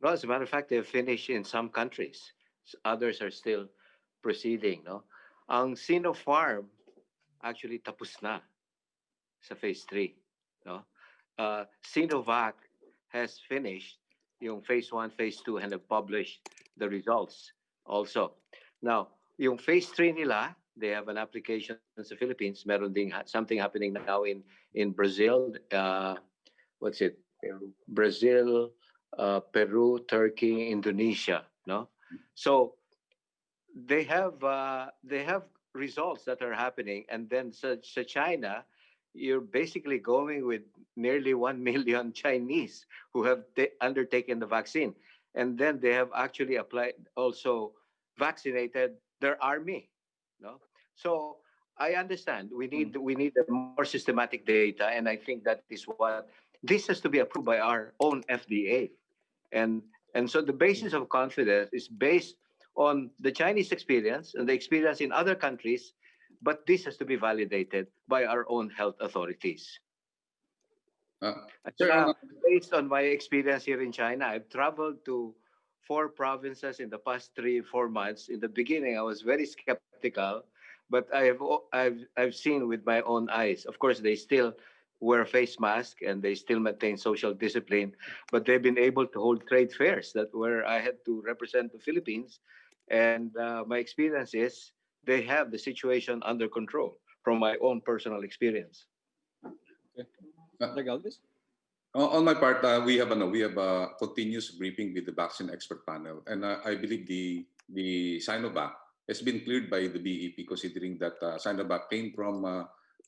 No, as a matter of fact, they've finished in some countries. Others are still proceeding. No, ang Sinopharm actually tapos na sa phase 3. No, Sinovac has finished yung phase 1, phase 2, and have published the results also. Now, yung phase 3 nila, they have an application sa Philippines. Meron ding something happening now in Brazil. What's it? Brazil, Peru, Turkey, Indonesia. No, so they have results that are happening, and then sa China, you're basically going with nearly 1 million Chinese who have undertaken the vaccine, and then they have actually vaccinated their army. No, so I understand we need a more systematic data, and I think that is what this has to be approved by our own FDA, and so the basis of confidence is based on the Chinese experience and the experience in other countries, but this has to be validated by our own health authorities. Based on my experience here in China, I've traveled to 4 provinces in the past 3-4 months. In the beginning, I was very skeptical, but I've seen with my own eyes. Of course, they still wear face mask and they still maintain social discipline, but they've been able to hold trade fairs where I had to represent the Philippines, and my experience is they have the situation under control from my own personal experience. Galvez? On my part, we have a continuous briefing with the vaccine expert panel, and I believe the Sinovac has been cleared by the BEP, considering that Sinovac came from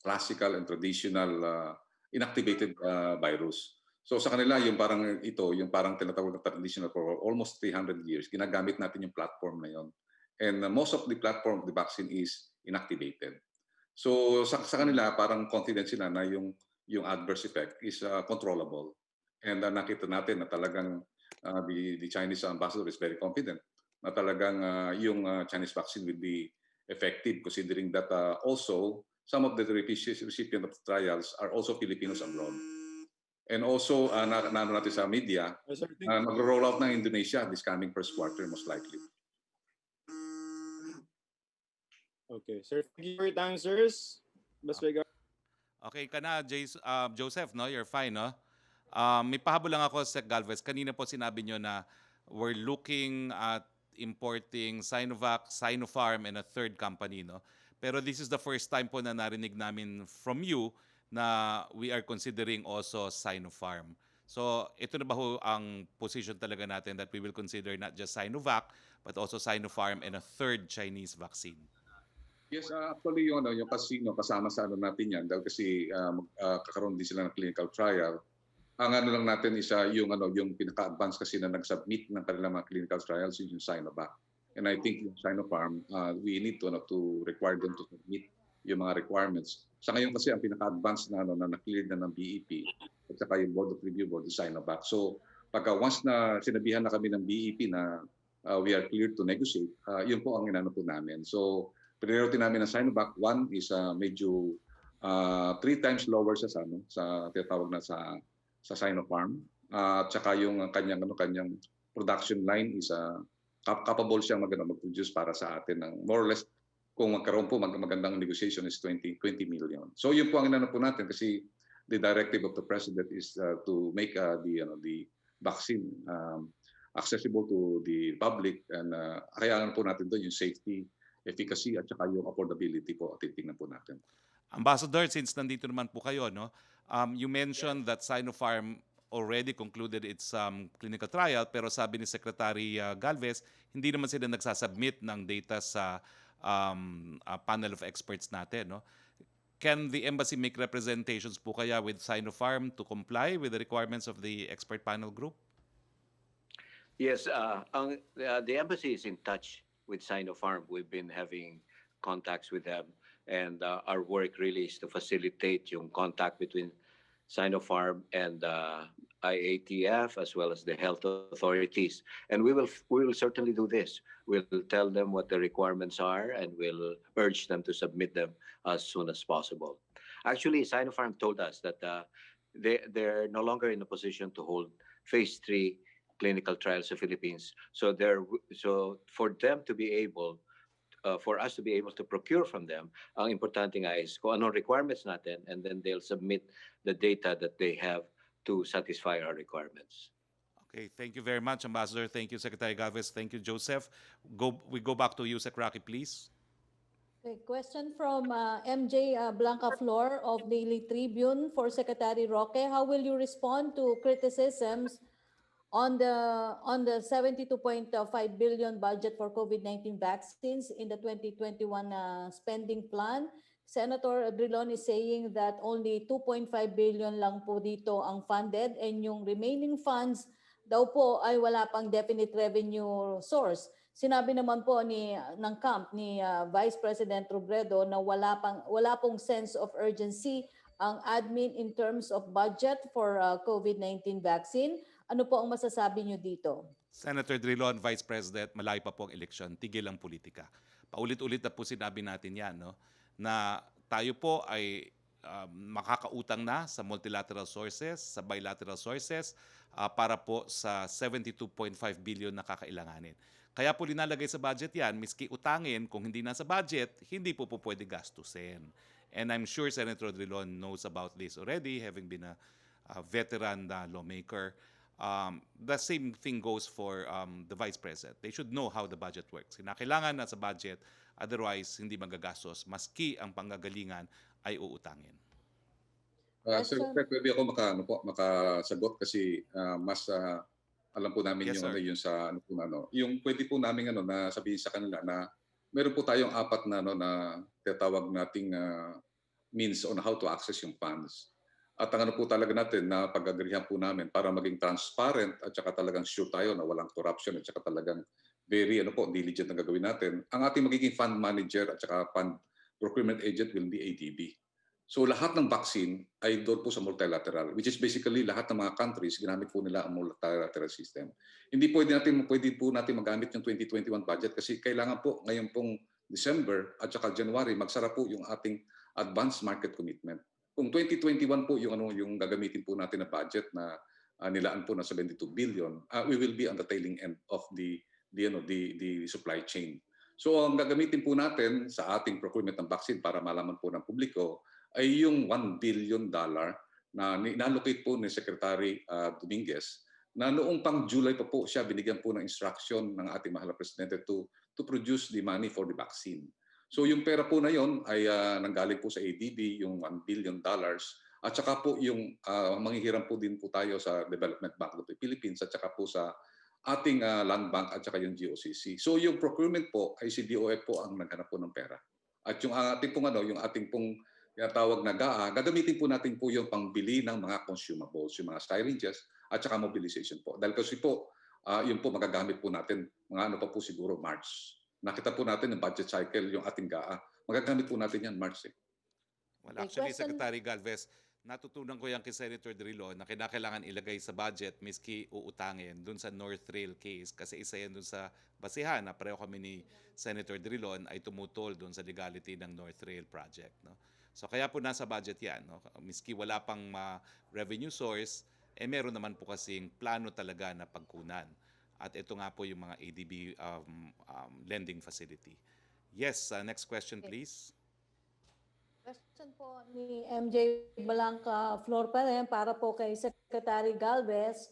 classical and traditional inactivated virus. So sa kanila, yung parang tinatawag na traditional for almost 300 years, ginagamit natin yung platform na yon. And most of the platform of the vaccine is inactivated. So sa kanila, parang confident sila na yung adverse effect is controllable. And nakita natin na talagang the Chinese ambassador is very confident na talagang yung Chinese vaccine will be effective, considering that also some of the recipients of the trials are also Filipinos abroad. And also, naano natin sa media, mag-roll out ng Indonesia this coming first quarter, most likely. Okay, sir. Thank you for your time, sirs. Okay ka na, Joseph, no? You're fine, no? May pahabol lang ako, Sec Galvez. Kanina po sinabi nyo na we're looking at importing Sinovac, Sinopharm, and a third company, no? Pero this is the first time po na narinig namin from you na we are considering also Sinopharm. So ito na ba ho ang position talaga natin that we will consider not just Sinovac, but also Sinopharm and a third Chinese vaccine? Yes, actually yung casino kasama sa natin yan dahil kasi kakaroon din sila ng clinical trial. Ang lang natin is yung pinaka-advance kasi na nag-submit ng kanilang mga clinical trials yung Sinovac. And I think yung Sinopharm, we need to require them to submit yung mga requirements. Sa ngayon kasi ang pinaka-advance na na-cleared na ng BEP at saka yung Board of Review Board is Sinovac. So pagka once na sinabihan na kami ng BEP na we are cleared to negotiate, yun po ang inano po namin. So priority namin ng Sinovac, one is medyo 3 times lower sa tinatawag na sa Sinopharm. At saka yung kanyang production line is capable siyang mag-produce para sa atin ng more or less, kung magkaroon po magandang negotiation is 20 million. So yun po ang inano po natin kasi the directive of the president is to make the vaccine accessible to the public, and kailangan po natin doon yung safety, efficacy at saka yung affordability po at titingnan po natin. Ambassador, since nandito naman po kayo, no? You mentioned that Sinopharm already concluded its clinical trial, pero sabi ni Secretary Galvez, hindi naman sila nagsasubmit ng data sa panel of experts natin, no? Can the embassy make representations po kaya with Sinopharm to comply with the requirements of the expert panel group? Yes, the embassy is in touch with Sinopharm. We've been having contacts with them. And our work really is to facilitate yung contact between Sinopharm and IATF as well as the health authorities. And we will certainly do this. We'll tell them what the requirements are and we'll urge them to submit them as soon as possible. Actually, Sinopharm told us that they're no longer in a position to hold phase 3 clinical trials in Philippines. So for them to be able for us to be able to procure from them, ang importante nga is kung anong requirements natin and then they'll submit the data that they have to satisfy our requirements. Okay, thank you very much, Ambassador. Thank you, Secretary Galvez. Thank you, Joseph. We go back to you, Sec Roque, please. Okay, question from MJ Blanca Flor of Daily Tribune for Secretary Roque. How will you respond to criticisms on the 72.5 billion budget for COVID-19 vaccines in the 2021 spending plan? Senator Drilon is saying that only 2.5 billion lang po dito ang funded and yung remaining funds daw po ay wala pang definite revenue source. Sinabi naman po ng camp ni Vice President Robredo na wala pong sense of urgency ang admin in terms of budget for COVID-19 vaccine. Ano po ang masasabi niyo dito? Senator Drilon, Vice President, malayo pa po ang eleksyon, tigil ang politika. Paulit-ulit na po sinabi natin yan, no? Na tayo po ay makakautang na sa multilateral sources, sa bilateral sources, para po sa 72.5 billion na kakailanganin. Kaya po linalagay sa budget yan, miski utangin, kung hindi nasa budget, hindi po pwede gastusin. And I'm sure Senator Drilon knows about this already, having been a veteran lawmaker. The same thing goes for the Vice President. They should know how the budget works. Kinakailangan nasa budget, otherwise hindi magagastos, maski ang panggagalingan ay uutangin. Sir, pwede ako makasagot kasi mas alam po namin Yes, yung sa yung pwede po namin na sabihin sa kanila na meron po tayong apat na na tinatawag nating means on how to access yung funds. At ang po talaga natin na pag-agrihan po namin para maging transparent at saka talagang sure tayo na walang corruption at saka talagang very diligent na gagawin natin. Ang ating magiging fund manager at saka fund procurement agent will be ADB. So lahat ng vaccine ay doon po sa multilateral, which is basically lahat ng mga countries, ginamit po nila ang multilateral system. Hindi pwede po natin magamit yung 2021 budget kasi kailangan po ngayon pong December at saka January magsara po yung ating advanced market commitment. Kung 2021 po yung gagamitin po natin na budget na nilaan po na 72 billion, we will be on the tailing end of the supply chain. So ang gagamitin po natin sa ating procurement ng vaccine para malaman po ng publiko ay yung $1 billion na inallocate po ni Secretary Dominguez na noong pang July pa po siya binigyan po ng instruction ng ating mahal na presidente to produce the money for the vaccine. So yung pera po na yon ay nanggaling po sa ADB, yung $1 billion at saka po yung manghihiram po din po tayo sa Development Bank of the Philippines at saka po sa ating Land Bank at saka yung GOCC. So yung procurement po ay si DOF po ang naghanap po ng pera. At yung ating pong yung ating pong tinatawag na GAA, gagamitin po natin po yung pangbili ng mga consumables, yung mga syringes at saka mobilization po. Dahil kasi po, yun po magagamit po natin, mga pa po siguro March. Nakita po natin yung budget cycle, yung ating GAA. Magagamit po natin yan March. Well, actually, Secretary Galvez, natutunan ko yan kay Senator Drilon na kinakailangan ilagay sa budget miski uutangin dun sa North Rail case kasi isa yan dun sa basihan na pareho kami ni Senator Drilon ay tumutol dun sa legality ng North Rail project. No? So kaya po nasa budget yan. No? Miski wala pang revenue source, meron naman po kasing plano talaga na pagkunan. At ito nga po yung mga ADB lending facility. Yes, next question please. Question po ni MJ Blanca Flor pa rin para po kay Secretary Galvez.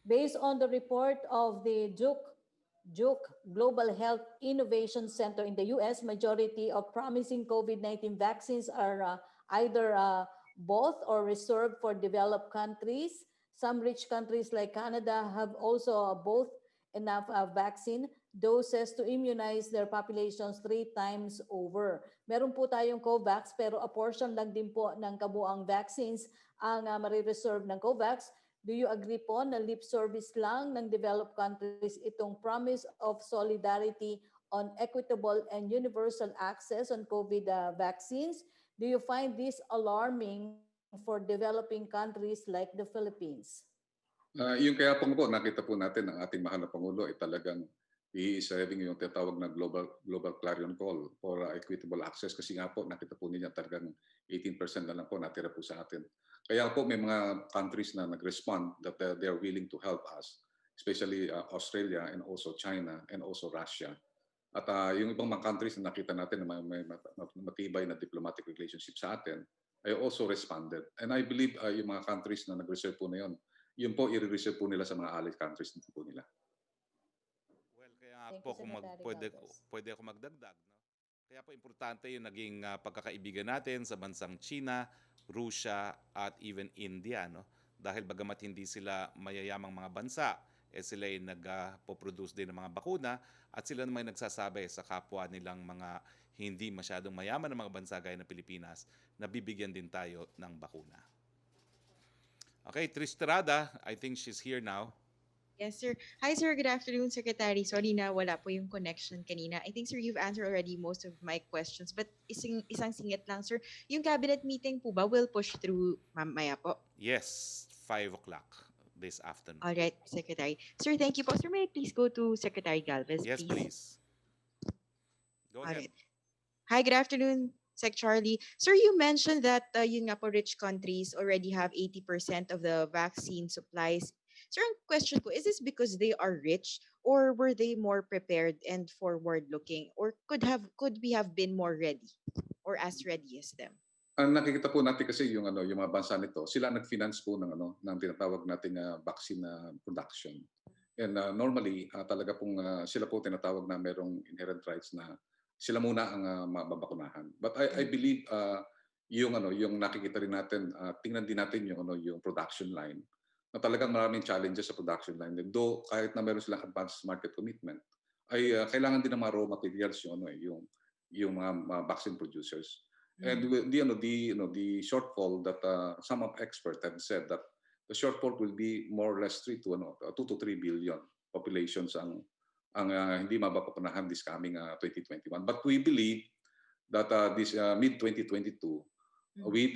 Based on the report of the Duke Global Health Innovation Center in the US, majority of promising COVID-19 vaccines are either bought or reserved for developed countries. Some rich countries like Canada have also both enough vaccine doses to immunize their populations 3 times over. Meron po tayong COVAX pero a portion lang din po ng kabuang vaccines ang marireserve ng COVAX. Do you agree po na lip service lang ng developed countries itong promise of solidarity on equitable and universal access on COVID vaccines. Do you find this alarming for developing countries like the Philippines? Yung kaya po nakita po natin ang ating mahal na Pangulo ay talagang he is having yung tinatawag na global clarion call for equitable access kasi nga po nakita po niya talagang 18% na lang po natira po sa atin. Kaya po may mga countries na nag-respond that they are willing to help us, especially Australia and also China and also Russia. At yung ibang mga countries na nakita natin na may matibay na diplomatic relationship sa atin ay also responded. And I believe yung mga countries na nag-reserve po na yun po i-reserve po nila sa mga allied countries din po nila. Well, kaya Thank po you, kung Secretary Galvez. pwede ako magdagdag, no? Kaya po importante yung naging pagkakaibigan natin sa bansang China, Russia at even India, no? Dahil bagamat hindi sila mayayamang mga bansa, sila ay nagpo-produce din ng mga bakuna at sila naman nagsasabi sa kapwa nilang mga hindi masyadong mayaman ng mga bansa gaya ng Pilipinas na bibigyan din tayo ng bakuna. Okay, Trish Terada, I think she's here now. Yes, sir. Hi, sir. Good afternoon, Secretary. Sorry na wala po yung connection kanina. I think, sir, you've answered already most of my questions. But isang singit lang, sir. Yung cabinet meeting po ba will push through mamaya po? Yes, 5 o'clock this afternoon. All right, Secretary. Sir, thank you po. Sir, may I please go to Secretary Galvez, Yes, please. Go All ahead. right. Hi, good afternoon, Sec Charlie. Sir, you mentioned that yun nga po, rich countries already have 80% of the vaccine supplies. Sir, ang question ko, is this because they are rich or were they more prepared and forward-looking? Or could we have been more ready or as ready as them? Ang nakikita po natin kasi yung mga bansa nito, sila nag-finance po ng tinatawag nating vaccine production. And normally talaga pong sila po tinatawag na merong inherent rights na sila muna ang mababakunahan. But I believe yung nakikita rin natin, tingnan din natin yung production line. Na talagang maraming challenges sa production line. And though kahit na meron silang advanced market commitment, ay kailangan din ng mga raw materials yung mga vaccine producers. And the shortfall that some of experts have said that the shortfall will be more or less 2 to 3 billion populations ang hindi mabapapunahan this coming 2021. But we believe that this mid 2022 with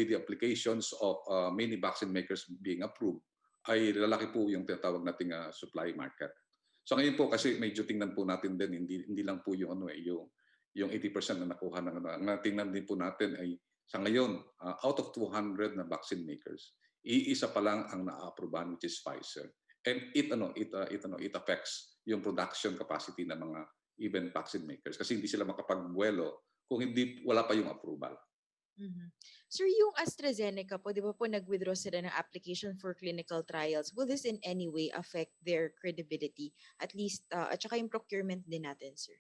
the applications of many vaccine makers being approved ay lalaki po yung tinatawag nating supply market. So ngayon po kasi medyo tingnan po natin din hindi lang po yung yung 80% na nakuha tingnan din po natin ay sa ngayon out of 200 na vaccine makers, iisa pa lang ang na-approvean which is Pfizer. And it affects yung production capacity ng mga even vaccine makers kasi hindi sila makapagbuelo kung wala pa yung approval. Mm-hmm. Sir, yung AstraZeneca po, di ba po nag-withdraw sila ng application for clinical trials? Will this in any way affect their credibility? At least, at saka yung procurement din natin, sir?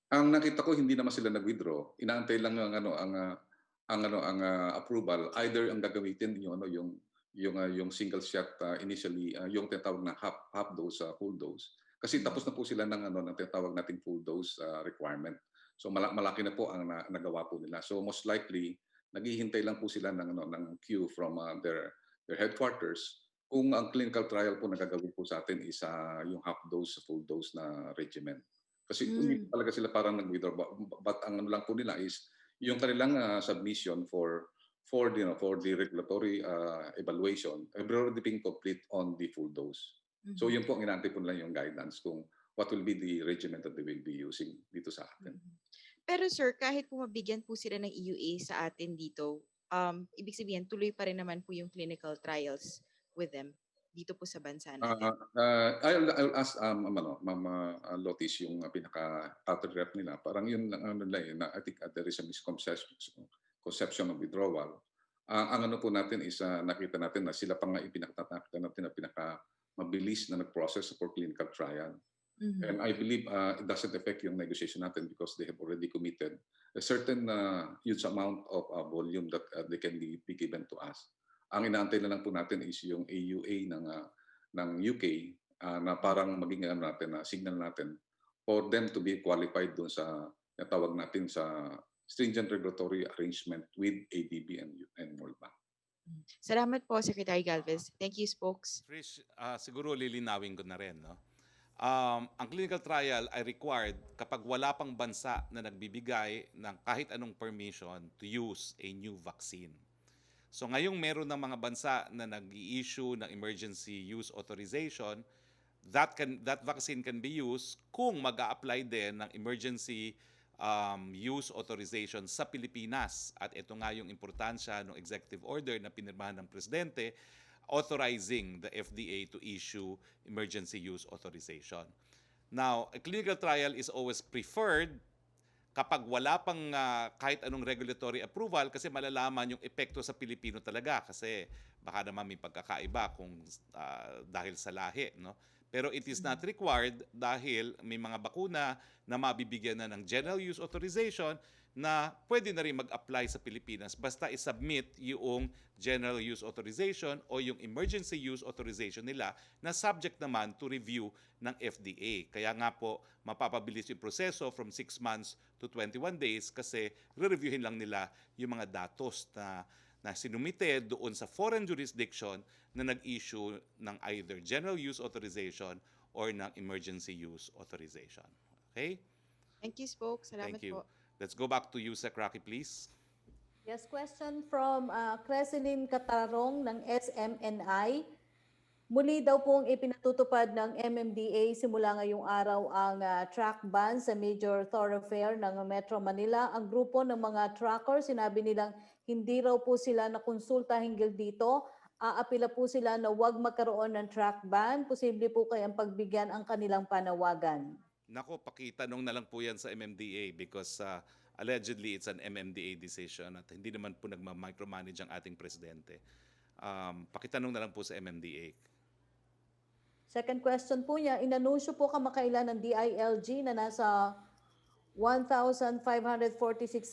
Ang nakita ko hindi naman sila nag-withdraw. Inaantay lang ang approval. Either ang gagamitin yung single shot initially, yung tinatawag na half dose, full dose. Kasi tapos na po sila ng tinatawag nating full dose requirement. So malaki na po ang nagawa po nila. So most likely naghihintay lang po sila ng queue from their headquarters kung ang clinical trial po nagagawin po sa atin is yung half dose, full dose na regimen. Kasi hindi talaga sila parang nag-withdraw. But ang lang po nila is yung kanilang submission for the regulatory evaluation have already been complete on the full dose. So yun po ang inaantay po nila yung guidance kung what will be the regimen that they will be using dito sa atin. Pero sir, kahit po mabigyan po sila ng EUA sa atin dito, ibig sabihin tuloy pa rin naman po yung clinical trials with them dito po sa bansa natin. I'll ask Mama Lotis yung pinaka-outer rep nila. Parang yun na I think there is a misconception of withdrawal. Ang po natin is nakita natin na sila pa nga ipinakita natin na pinaka-mabilis na nag-process for clinical trial. And I believe it doesn't affect yung negotiation natin because they have already committed a certain huge amount of volume that they can be given to us. Ang inaantay na lang po natin is yung AUA ng UK na parang maging signal natin for them to be qualified doon sa tawag natin sa stringent regulatory arrangement with ADB and World Bank. Salamat po, Secretary Galvez. Thank you, Spokes. Trish, siguro lilinawin ko na rin, no? Ang clinical trial ay required kapag wala pang bansa na nagbibigay ng kahit anong permission to use a new vaccine. So ngayong meron ng mga bansa na nag-i-issue ng emergency use authorization, that vaccine can be used kung mag-a-apply din ng emergency use authorization sa Pilipinas. At ito nga yung importansya ng executive order na pinirmahan ng Presidente authorizing the FDA to issue emergency use authorization. Now, a clinical trial is always preferred kapag wala pang kahit anong regulatory approval kasi malalaman yung epekto sa Pilipino talaga kasi baka naman may pagkakaiba kung dahil sa lahi, no? Pero it is not required dahil may mga bakuna na mabibigyan na ng general use authorization na pwede na rin mag-apply sa Pilipinas basta isubmit yung general use authorization o yung emergency use authorization nila na subject naman to review ng FDA. Kaya nga po, mapapabilis yung proseso from 6 months to 21 days kasi re-reviewin lang nila yung mga datos na sinumite doon sa foreign jurisdiction na nag-issue ng either general use authorization or ng emergency use authorization. Okay? Thank you, Spoke. Salamat Thank you. po. Let's go back to you, Sec. Roque, please. Yes, question from Creseline Catarong ng SMNI. Muli daw pong ipinatutupad ng MMDA simula ngayong araw ang track ban sa major thoroughfare ng Metro Manila. Ang grupo ng mga trucker, sinabi nilang hindi raw po sila nakonsulta hinggil dito. Aapila po sila na huwag magkaroon ng track ban. Posible po kayang pagbigyan ang kanilang panawagan. Nako, pakitanong na lang po yan sa MMDA because allegedly it's an MMDA decision at hindi naman po nagma-micromanage ang ating presidente. Pakitanong na lang po sa MMDA. Second question po niya, inanunsyo po kamakailan ng DILG na nasa 1,546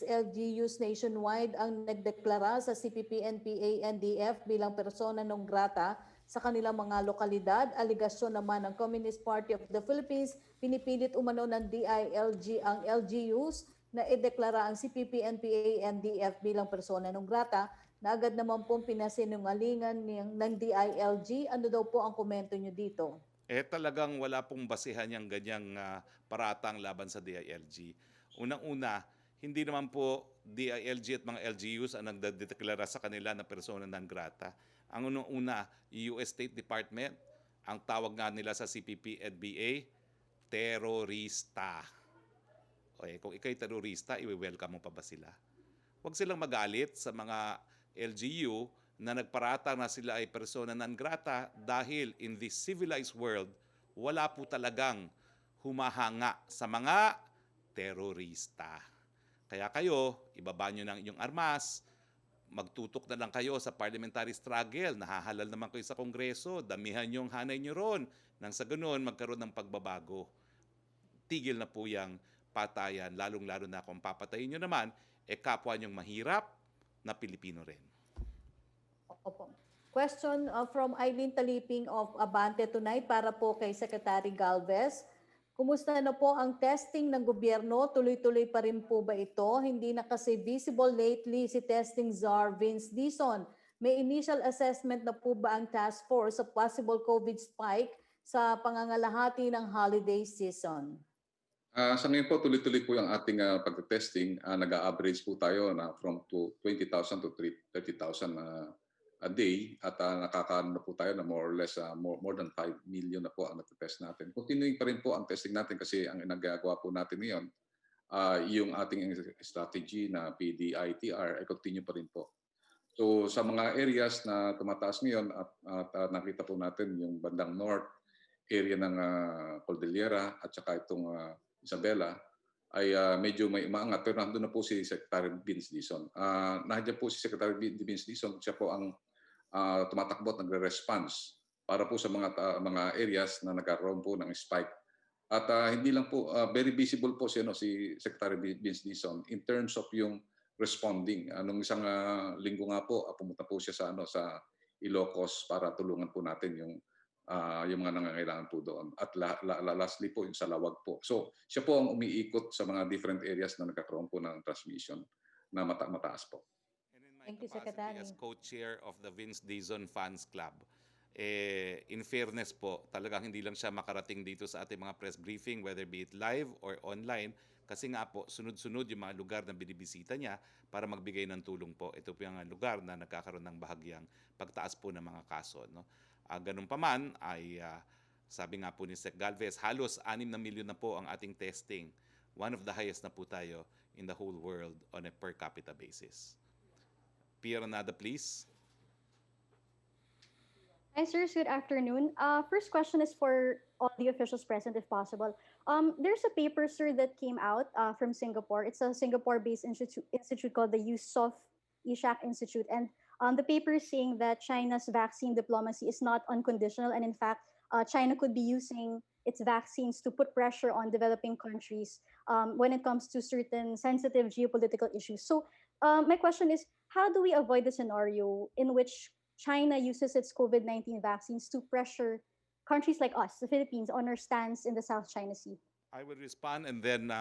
LGUs nationwide ang nagdeklara sa CPP, NPA, NDF bilang persona non grata sa kanilang mga lokalidad. Aligasyon naman ng Communist Party of the Philippines, pinipilit umano ng DILG ang LGUs na ideklara ang CPP, NPA, NDF bilang persona non grata na agad naman pong pinasinungalingan ng DILG. Ano daw po ang komento nyo dito? Talagang wala pong basihan yung ganyang paratang laban sa DILG. Unang-una, hindi naman po DILG at mga LGUs ang nagdedeklara sa kanila na persona non grata. Ang unang-una, US State Department, ang tawag nga nila sa CPP, NBA, terorista. Okay, kung ikaw'y terorista, i-welcome mo pa ba sila? Huwag silang magalit sa mga LGU na nagparata na sila ay persona non grata dahil in this civilized world, wala po talagang humahanga sa mga terorista. Kaya kayo, ibaba nyo ng inyong armas, magtutok na lang kayo sa parliamentary struggle, nahahalal naman kayo sa Kongreso, damihan yung hanay nyo ron, nang sa ganun magkaroon ng pagbabago. Tigil na po yung patayan, lalong-lalo na kung papatayin nyo naman, kapwa nyong mahirap na Pilipino rin. Opo. Question from Eileen Taliping of Abante Tonight para po kay Secretary Galvez. Kumusta na po ang testing ng gobyerno? Tuloy-tuloy pa rin po ba ito? Hindi na kasi visible lately si testing czar Vince Dizon. May initial assessment na po ba ang task force sa possible COVID spike sa pangangalahati ng holiday season? Sa ngayon po, tuloy-tuloy po yung ating pag-testing. Nag-a-average po tayo na from 20,000 to 30,000 a day at nakakaano na po tayo na more or less more than 5 million na po ang nag-test natin. Continuing pa rin po ang testing natin kasi ang nagagawa po natin ngayon, yung ating strategy na PDITR ay continue pa rin po. So sa mga areas na tumataas ngayon at nakita po natin yung bandang north area ng Cordillera at saka itong Isabela ay medyo may umaangat. Pero nandun na po si Secretary Vince Dizon. Nandiyan po si Secretary Vince Dizon. Siya po ang tumatakbo at nagre-response para po sa mga areas na nagkaroon po ng spike. At hindi lang po, very visible po si Secretary Vince Dizon in terms of yung responding. Nung isang linggo nga po, pumunta po siya sa Ilocos para tulungan po natin yung mga nangangailangan po doon. At lastly po, yung sa Lawag po. So, siya po ang umiikot sa mga different areas na nagkakaroon po ng transmission na mataas po. And in my Thank you, capacity Secretary. as co-chair of the Vince Dizon Fans Club, in fairness po, talagang hindi lang siya makarating dito sa ating mga press briefing, whether be it live or online, kasi nga po, sunod-sunod yung mga lugar na binibisita niya para magbigay ng tulong po. Ito po yung lugar na nagkakaroon ng bahagyang pagtaas po ng mga kaso. No? Ganun pa man, ay sabi nga po ni Sec Galvez, halos 6 na milyon na po ang ating testing. One of the highest na po tayo in the whole world on a per capita basis. Pierre Nada, please. Hi, sirs. Good afternoon. First question is for all the officials present, if possible. There's a paper, sir, that came out from Singapore. It's a Singapore-based institute called the Yusof Ishak Institute, and the paper is saying that China's vaccine diplomacy is not unconditional, and in fact, China could be using its vaccines to put pressure on developing countries when it comes to certain sensitive geopolitical issues. So, my question is, how do we avoid the scenario in which China uses its COVID-19 vaccines to pressure countries like us, the Philippines, on our stance in the South China Sea? I will respond and then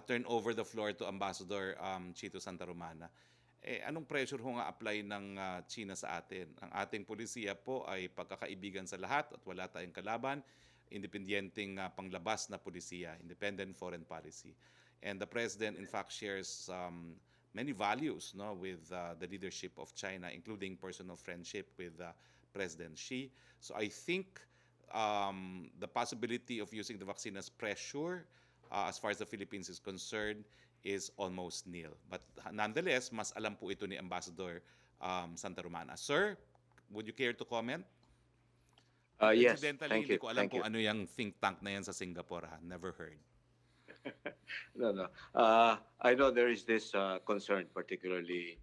turn over the floor to Ambassador Chito Santarumana. Anong pressure ho nga apply ng China sa atin? Ang ating polisiya po ay pagkakaibigan sa lahat at wala tayong kalaban, independenteng panglabas na polisiya, independent foreign policy. And the President in fact shares many values, no, with the leadership of China, including personal friendship with President Xi. So I think the possibility of using the vaccine as pressure, as far as the Philippines is concerned, is almost nil. But nonetheless, mas alam po ito ni Ambassador Santarumana. Sir, would you care to comment? Yes, Incidentally, thank hindi you. ko alam Thank kung you. ano yung think tank na yan sa Singapore. Never heard. No. I know there is this concern, particularly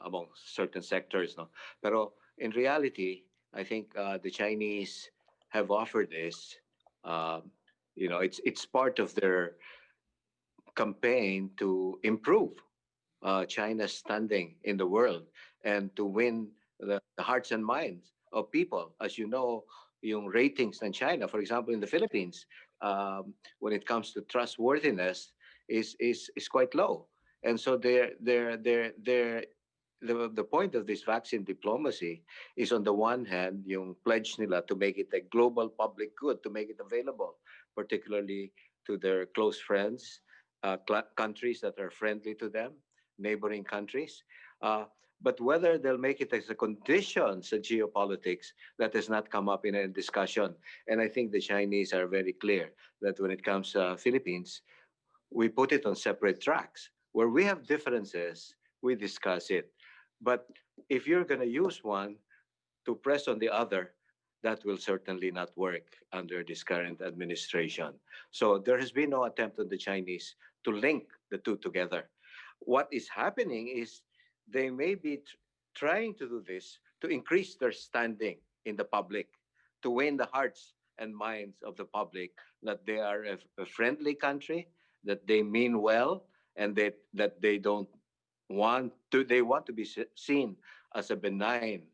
among certain sectors. No, pero in reality, I think the Chinese have offered this. It's part of their campaign to improve China's standing in the world and to win the hearts and minds of people. As you know, yung ratings in China, for example, in the Philippines, when it comes to trustworthiness, is quite low. And so the point of this vaccine diplomacy is, on the one hand, yung pledge nila to make it a global public good, to make it available, particularly to their close friends, countries that are friendly to them, neighboring countries. But whether they'll make it as a condition sa geopolitics, that has not come up in a discussion. And I think the Chinese are very clear that when it comes to Philippines, we put it on separate tracks. Where we have differences, we discuss it. But if you're going to use one to press on the other, that will certainly not work under this current administration. So there has been no attempt on the Chinese to link the two together. What is happening is they may be trying to do this to increase their standing in the public, to win the hearts and minds of the public that they are a friendly country, that they mean well, and that they don't want to. They want to be seen as a benign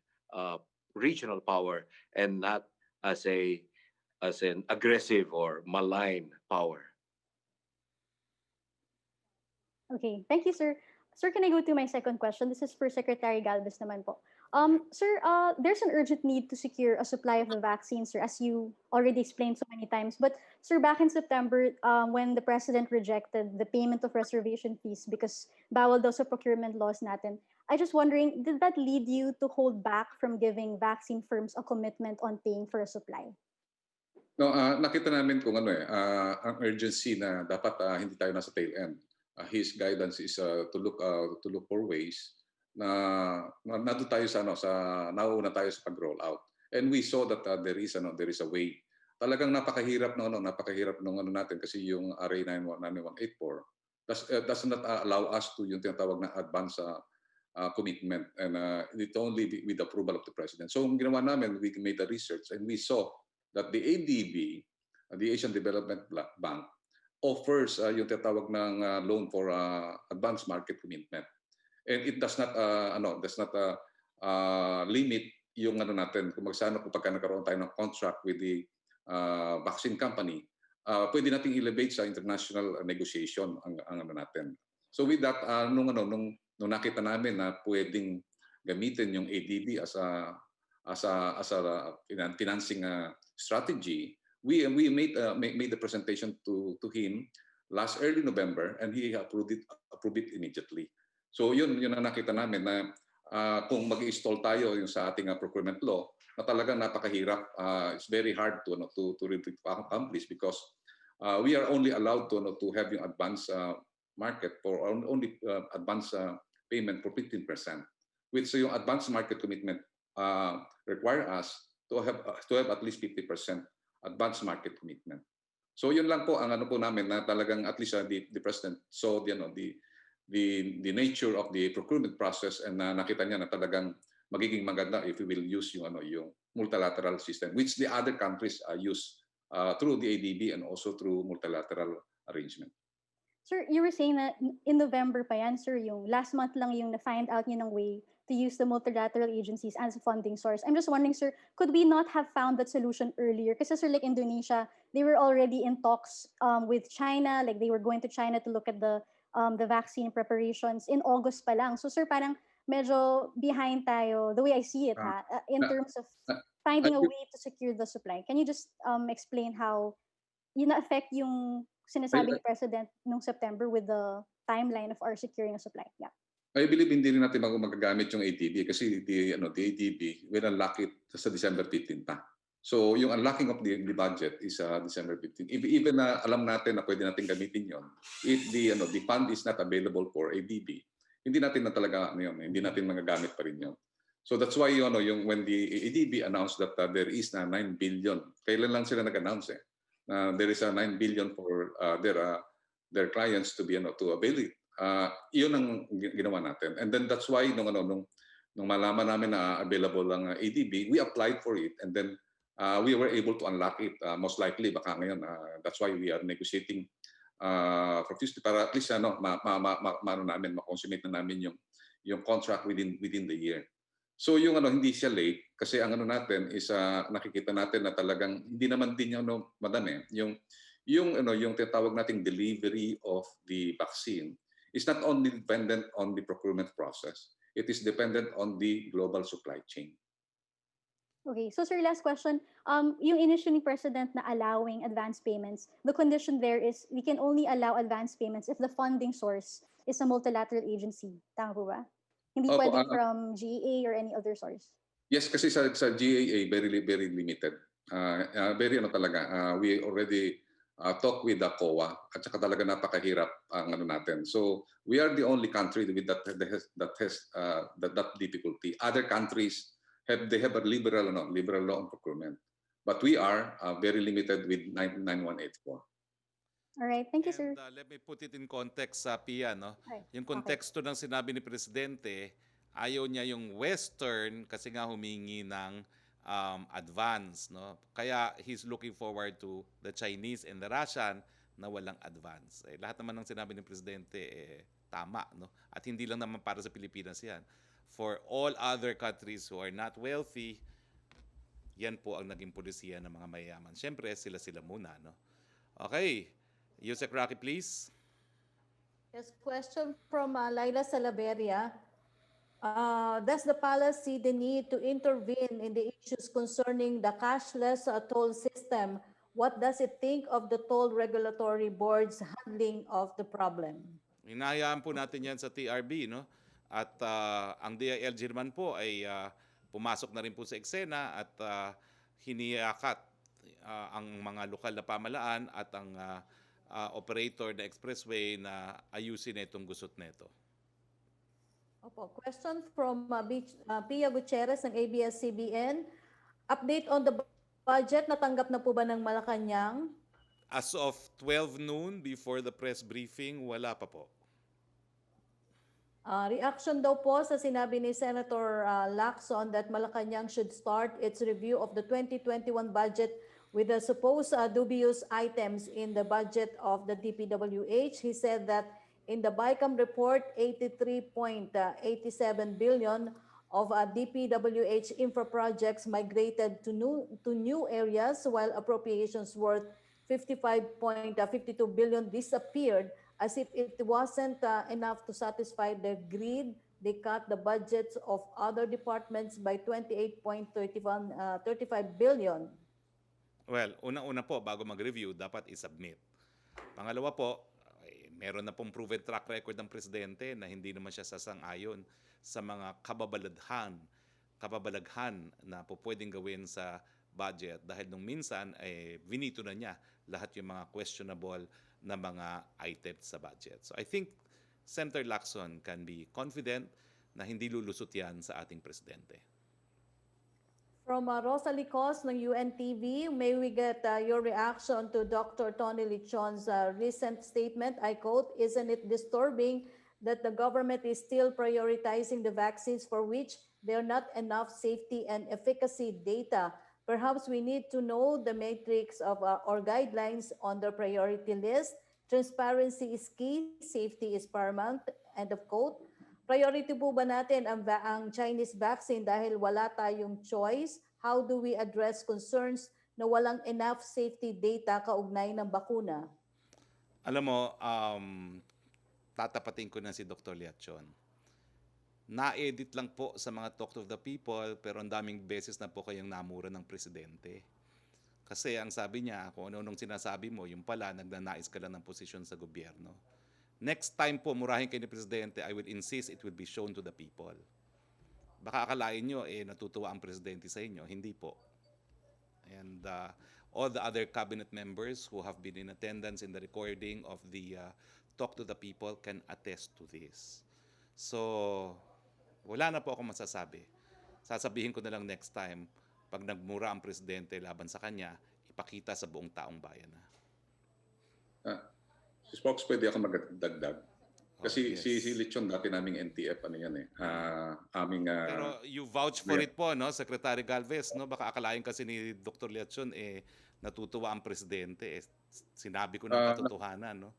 regional power and not as an aggressive or malign power. Okay, thank you, sir. Sir, can I go to my second question? This is for Secretary Galvez naman po. Sir, there's an urgent need to secure a supply of the vaccine, sir, as you already explained so many times. But, sir, back in September, when the President rejected the payment of reservation fees because bawal daw sa procurement laws natin, I just wondering, did that lead you to hold back from giving vaccine firms a commitment on paying for a supply? No, nakita namin kung ang urgency na dapat hindi tayo nasa tail end. His guidance is to look for ways na nato tayo sa nauna tayo sa pag-roll out. And we saw that there is a way. Talagang napakahirap ng natin kasi yung RA 9184 does not allow us to yung tinatawag na advance commitment, and it only with the approval of the President. So ang ginawa namin, we made the research and we saw that the ADB, the Asian Development Bank, offers yung tinatawag ng loan for advanced market commitment. And it does not limit yung natin kung pagka nagkaroon tayo ng contract with the vaccine company, pwede nating elevate sa international negotiation ang natin. So with that, nung nakita namin na pwedeng gamitin yung ADB as a financing strategy, we made the presentation to him last early November, and he approved it immediately. So yun ang nakita namin na kung mag-install tayo yung sa ating procurement law, na talagang napakahirap. It's very hard to accomplish because we are only allowed to have yung advance market for only advance payment for 15%, which yung advance market commitment require us to have at least 50% advance market commitment. So yun lang po ang ano po namin na talagang at least the president saw the nature of the procurement process, and nakita niya na talagang magiging maganda if we will use yung multilateral system, which the other countries use through the ADB and also through multilateral arrangement. Sir, you were saying that in November pa yan, sir, yung last month lang yung na-find out niyo ng way to use the multilateral agencies as a funding source. I'm just wondering, sir, could we not have found that solution earlier? Kasi, sir, like Indonesia, they were already in talks with China, like they were going to China to look at the vaccine preparations in August pa lang. So, sir, parang medyo behind tayo, the way I see it, in terms of finding a way to secure the supply. Can you just explain how yun na-affect yung sinasabi ni President noong September with the timeline of our securing a supply? Yeah. I believe hindi rin natin magagamit yung ADB kasi the ADB will unlock it sa December 15 pa. So yung unlocking of the budget is December 15. Even na alam natin na pwede natin gamitin yon, if the fund is not available for ADB, hindi natin na talaga hindi natin magagamit pa rin yon. So that's why yung when the ADB announced that there is na 9 billion, kailan lang sila nag-announce there is a 9 billion for their clients to be to avail it. Iyon ang ginawa natin. And then that's why nung malaman namin na available lang ADB, we applied for it, and then we were able to unlock it. Most likely baka ngayon that's why we are negotiating profusely para at least ma-consummate na namin yung contract within the year. So yung hindi siya late kasi ang natin is nakikita natin na talagang hindi naman din madami yung tinatawag nating delivery of the vaccine is not only dependent on the procurement process, it is dependent on the global supply chain. Okay, so sir, last question. Yung initial ni President na allowing advance payments, the condition there is we can only allow advance payments if the funding source is a multilateral agency. Tama po ba? Hindi pwedeng from GAA or any other source? Yes, kasi sa GAA, very limited. Very talaga. We already talk with the COA at saka talaga napakahirap ang natin. So we are the only country with that has that difficulty. Other countries have a liberal law on procurement, but we are very limited with 9184. All right, thank you, sir. Let me put it in context sa PIA, no? Okay. Yung konteksto ng sinabi ni Presidente, ayaw niya yung Western kasi nga humingi ng advance, no? Kaya he's looking forward to the Chinese and the Russian na walang advance. Lahat naman ng sinabi ni Presidente tama, no? At hindi lang naman para sa Pilipinas 'yan. For all other countries who are not wealthy, yan po ang naging polisiya ng mga mayayaman. Siyempre, sila muna, no? Okay. Yusek Roque, please. Yes, question from Laila Salaveria. Does the palace see the need to intervene in the issues concerning the cashless toll system? What does it think of the toll regulatory board's handling of the problem? Hinahayaan po natin yan sa TRB, no? At ang DILG naman po ay pumasok na rin po sa eksena at hiniyakat ang mga lokal na pamalaan at ang operator na expressway na ayusin na itong gusot nito. Opo. Question from Pia Gutierrez ng ABS-CBN. Update on the budget, natanggap na po ba ng Malacañang? As of 12 noon before the press briefing, wala pa po. Reaction daw po sa sinabi ni Senator Lacson that Malacañang should start its review of the 2021 budget with the supposed dubious items in the budget of the DPWH. He said that in the BICAM report, 83.87 billion of DPWH infra projects migrated to new areas, while appropriations worth 55.52 billion disappeared as if it wasn't enough to satisfy their greed they cut the budgets of other departments by 28.35 billion. Well, una-una po, bago mag-review, dapat i-submit. Pangalawa po, meron na pong proven track record ng presidente na hindi naman siya sasang-ayon sa mga kababalaghan na po pwedeng gawin sa budget dahil nung minsan vinito na niya lahat yung mga questionable na mga items sa budget. So I think Senator Lacson can be confident na hindi lulusot yan sa ating presidente. From Rosalie Cos ng UNTV, may we get your reaction to Dr. Tony Lechon's recent statement? I quote, "Isn't it disturbing that the government is still prioritizing the vaccines for which there are not enough safety and efficacy data? Perhaps we need to know the matrix of or guidelines on the priority list. Transparency is key, safety is paramount." End of quote. Priority po ba natin ang Chinese vaccine dahil wala tayong choice? How do we address concerns na walang enough safety data kaugnay ng bakuna? Alam mo, tatapatin ko na si Dr. Lechon. Na-edit lang po sa mga talk of the people pero ang daming beses na po kayong namura ng presidente. Kasi ang sabi niya, kung ano-anong sinasabi mo, yung pala, nagnanais ka lang ng posisyon sa gobyerno. Next time po, murahin kayo ni presidente, I will insist it will be shown to the people. Baka akalain nyo, natutuwa ang presidente sa inyo. Hindi po. And all the other cabinet members who have been in attendance in the recording of the talk to the people can attest to this. So, wala na po akong masasabi. Sasabihin ko na lang next time, pag nagmura ang presidente laban sa kanya, ipakita sa buong taong bayan na. Si Spokes, pwede ako magdagdag. Kasi yes. si Lechon dati naming NTF, Pero you vouch for it po, no, Secretary Galvez, no? Baka akalain kasi ni Dr. Lechon, natutuwa ang presidente. Sinabi ko ng katotohanan, no?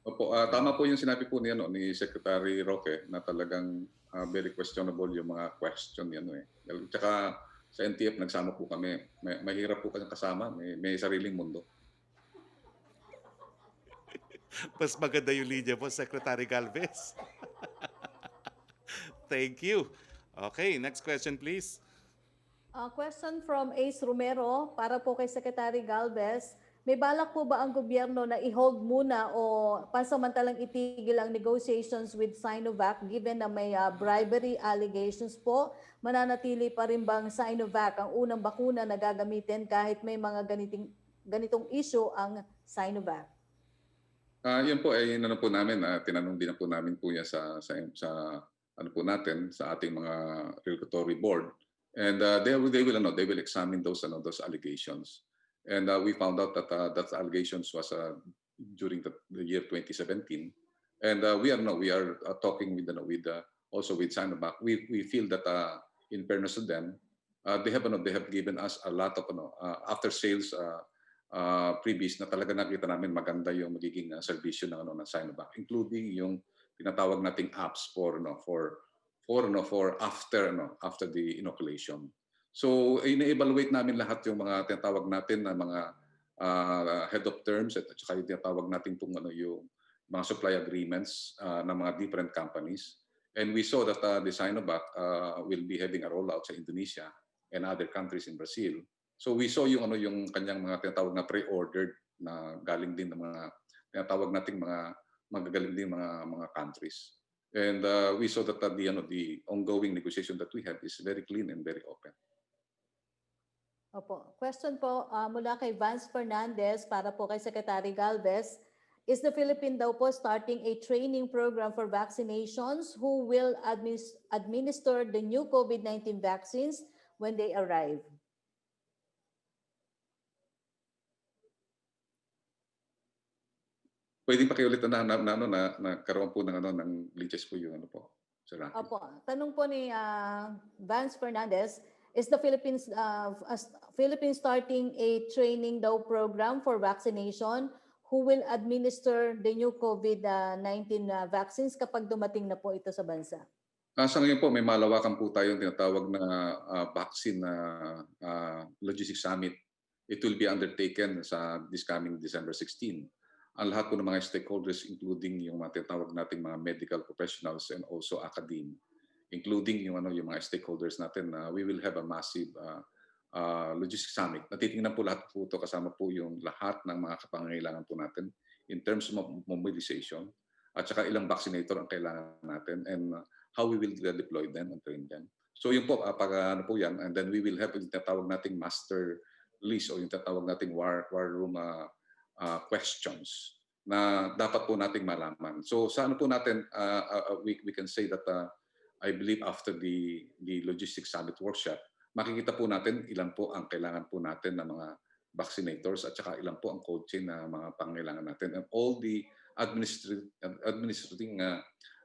Opo, tama po yung sinabi po ni Secretary Roque na talagang very questionable yung mga question yan. Tsaka sa NTF nagsama po kami. Mahirap po kasi kasama, may sariling mundo. Mas maganda yung linya po, Secretary Galvez. Thank you. Okay, next question please. Question from Ace Romero para po kay Secretary Galvez. May balak po ba ang gobyerno na i-hold muna o pansamantalang itigil ang negotiations with Sinovac given na may bribery allegations po? Mananatili pa rin bang Sinovac ang unang bakuna na gagamitin kahit may mga ganitong issue ang Sinovac? Yan po ay po namin, tinanong din na po namin po yan sa ano po natin sa ating mga regulatory board, and they will examine those allegations, and we found out that that allegations was during the year 2017, and we are talking with also with Sinovac. We feel that in fairness to them, they have given us a lot of after sales previous na talaga nakita namin maganda yung magiging serbisyo ng Sinovac, including yung tinatawag nating apps for after the inoculation. So ina-evaluate namin lahat yung mga tinatawag natin na mga head of terms at saka yung tinatawag natin yung mga supply agreements ng mga different companies, and we saw that the Sinovac will be having a rollout sa Indonesia and other countries in Brazil. So we saw yung kanyang mga tinatawag na pre-ordered na galing din ng mga tinatawag nating mga magagaling din mga countries. And we saw that the ongoing negotiation that we have is very clean and very open. Opo. Question po mula kay Vance Fernandez para po kay Secretary Galvez. Is the Philippines daw po starting a training program for vaccinations? Who will administer the new COVID-19 vaccines when they arrive? Pwede pakiulit na karoon po ng glitches po yung po. Sir Roque. Opo. Tanong po ni Vance Fernandez, is the Philippines starting a training daw program for vaccination? Who will administer the new COVID-19 vaccines kapag dumating na po ito sa bansa? Sa ngayon po, may malawakan po tayong tinatawag na vaccine logistics summit. It will be undertaken sa this coming December 16. ang lahat po ng mga stakeholders, including yung mga tinatawag nating mga medical professionals and also academe, including yung mga stakeholders natin, we will have a massive logistics summit. Natitingnan po lahat po ito, kasama po yung lahat ng mga kapangangailangan po natin in terms of mobilization at saka ilang vaccinator ang kailangan natin and how we will deploy them and train them. So yun po, pag ano po yan, and then we will have yung tinatawag nating master list o yung tinatawag nating war room questions na dapat po nating malaman. So sa ano po natin, we can say that I believe after the logistics summit workshop, makikita po natin ilan po ang kailangan po natin ng mga vaccinators at saka ilan po ang cold chain na mga pangailangan natin and all the administrating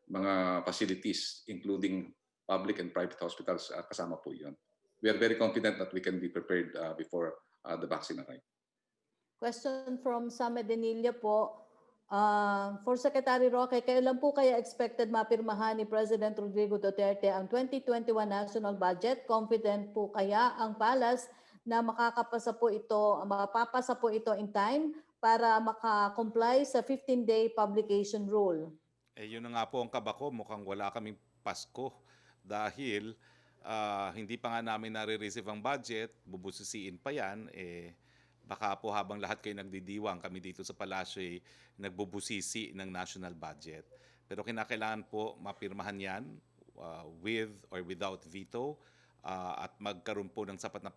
mga facilities including public and private hospitals, kasama po yun. We are very confident that we can be prepared before the vaccine arrives. Question from Sam Medinilla po. For Secretary Roque, kailan po kaya expected mapirmahan ni President Rodrigo Duterte ang 2021 national budget? Confident po kaya ang Palace na mapapasa po ito in time para maka-comply sa 15-day publication rule? Yun na nga po ang kaba ko, mukhang wala kaming Pasko dahil hindi pa nga namin nare-receive ang budget, bubusisiin pa yan, baka po habang lahat kayo nagdidiwang, kami dito sa palasyo nagbubusisi ng national budget. Pero kinakailangan po mapirmahan yan with or without veto at magkaroon po ng sapat na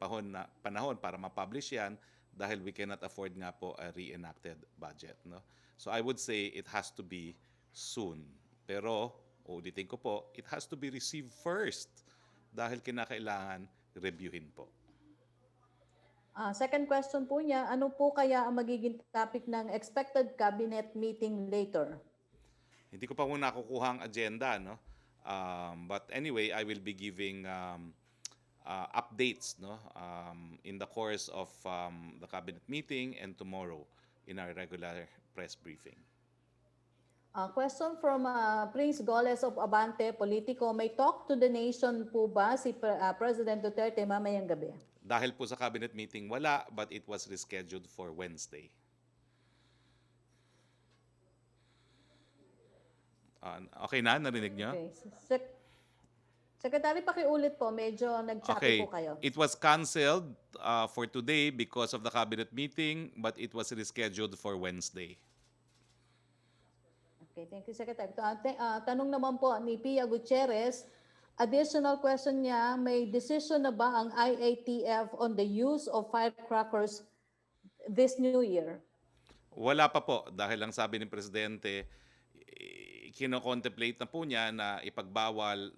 panahon para ma-publish yan dahil we cannot afford nga po a reenacted budget. No? So I would say it has to be soon. Pero, ulitin ko po, it has to be received first dahil kinakailangan reviewin po. Second question po niya, ano po kaya ang magiging topic ng expected cabinet meeting later? Hindi ko pa muna nakukuha ang agenda, no? But anyway, I will be giving updates, no? In the course of the cabinet meeting and tomorrow in our regular press briefing. Question from Prince Goles of Abante Politico. May talk to the nation po ba si President Duterte mamayang gabi? Dahil po sa cabinet meeting, wala, but it was rescheduled for Wednesday. Okay na? Narinig nyo? Okay. Secretary, pakiulit po. Medyo nag-choppy po kayo. It was canceled for today because of the cabinet meeting, but it was rescheduled for Wednesday. Okay, thank you, Secretary. Tanong naman po ni Pia Gutierrez, additional question niya, may decision na ba ang IATF on the use of firecrackers this new year? Wala pa po dahil lang sabi ni Presidente, kino-contemplate na po niya na ipagbawal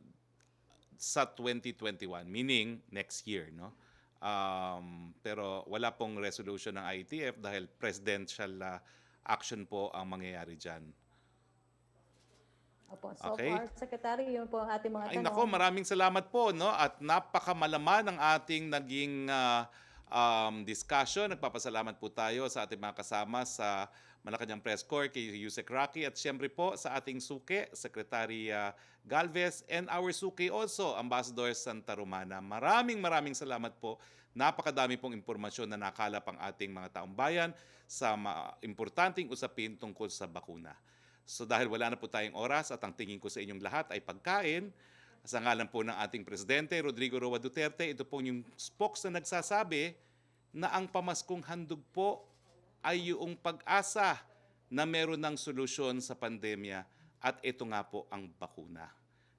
sa 2021, meaning next year. No? Pero wala pong resolution ng IATF dahil presidential action po ang mangyayari dyan. Opo, so far, Secretary, yun po ang ating mga tanong. Ay nako, maraming salamat po, no? At napakamalaman ang ating naging discussion. Nagpapasalamat po tayo sa ating mga kasama sa Malacañang Press Corps, kay Yusek Roque, at siyempre po sa ating suke, Secretary Galvez, and our suke also, Ambassador Santa Romana. Maraming salamat po. Napakadami pong impormasyon na nakalap ang ating mga taong bayan sa importanteng usapin tungkol sa bakuna. So dahil wala na po tayong oras at ang tingin ko sa inyong lahat ay pagkain, sa ngalan po ng ating Presidente Rodrigo Roa Duterte, ito po yung spokes na nagsasabi na ang pamaskong handog po ay yung pag-asa na meron ng solusyon sa pandemya at ito nga po ang bakuna.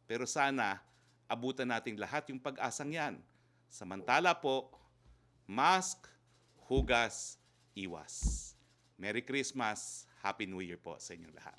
Pero sana abutan nating lahat yung pag-asang yan. Samantala po, mask, hugas, iwas. Merry Christmas, Happy New Year po sa inyong lahat.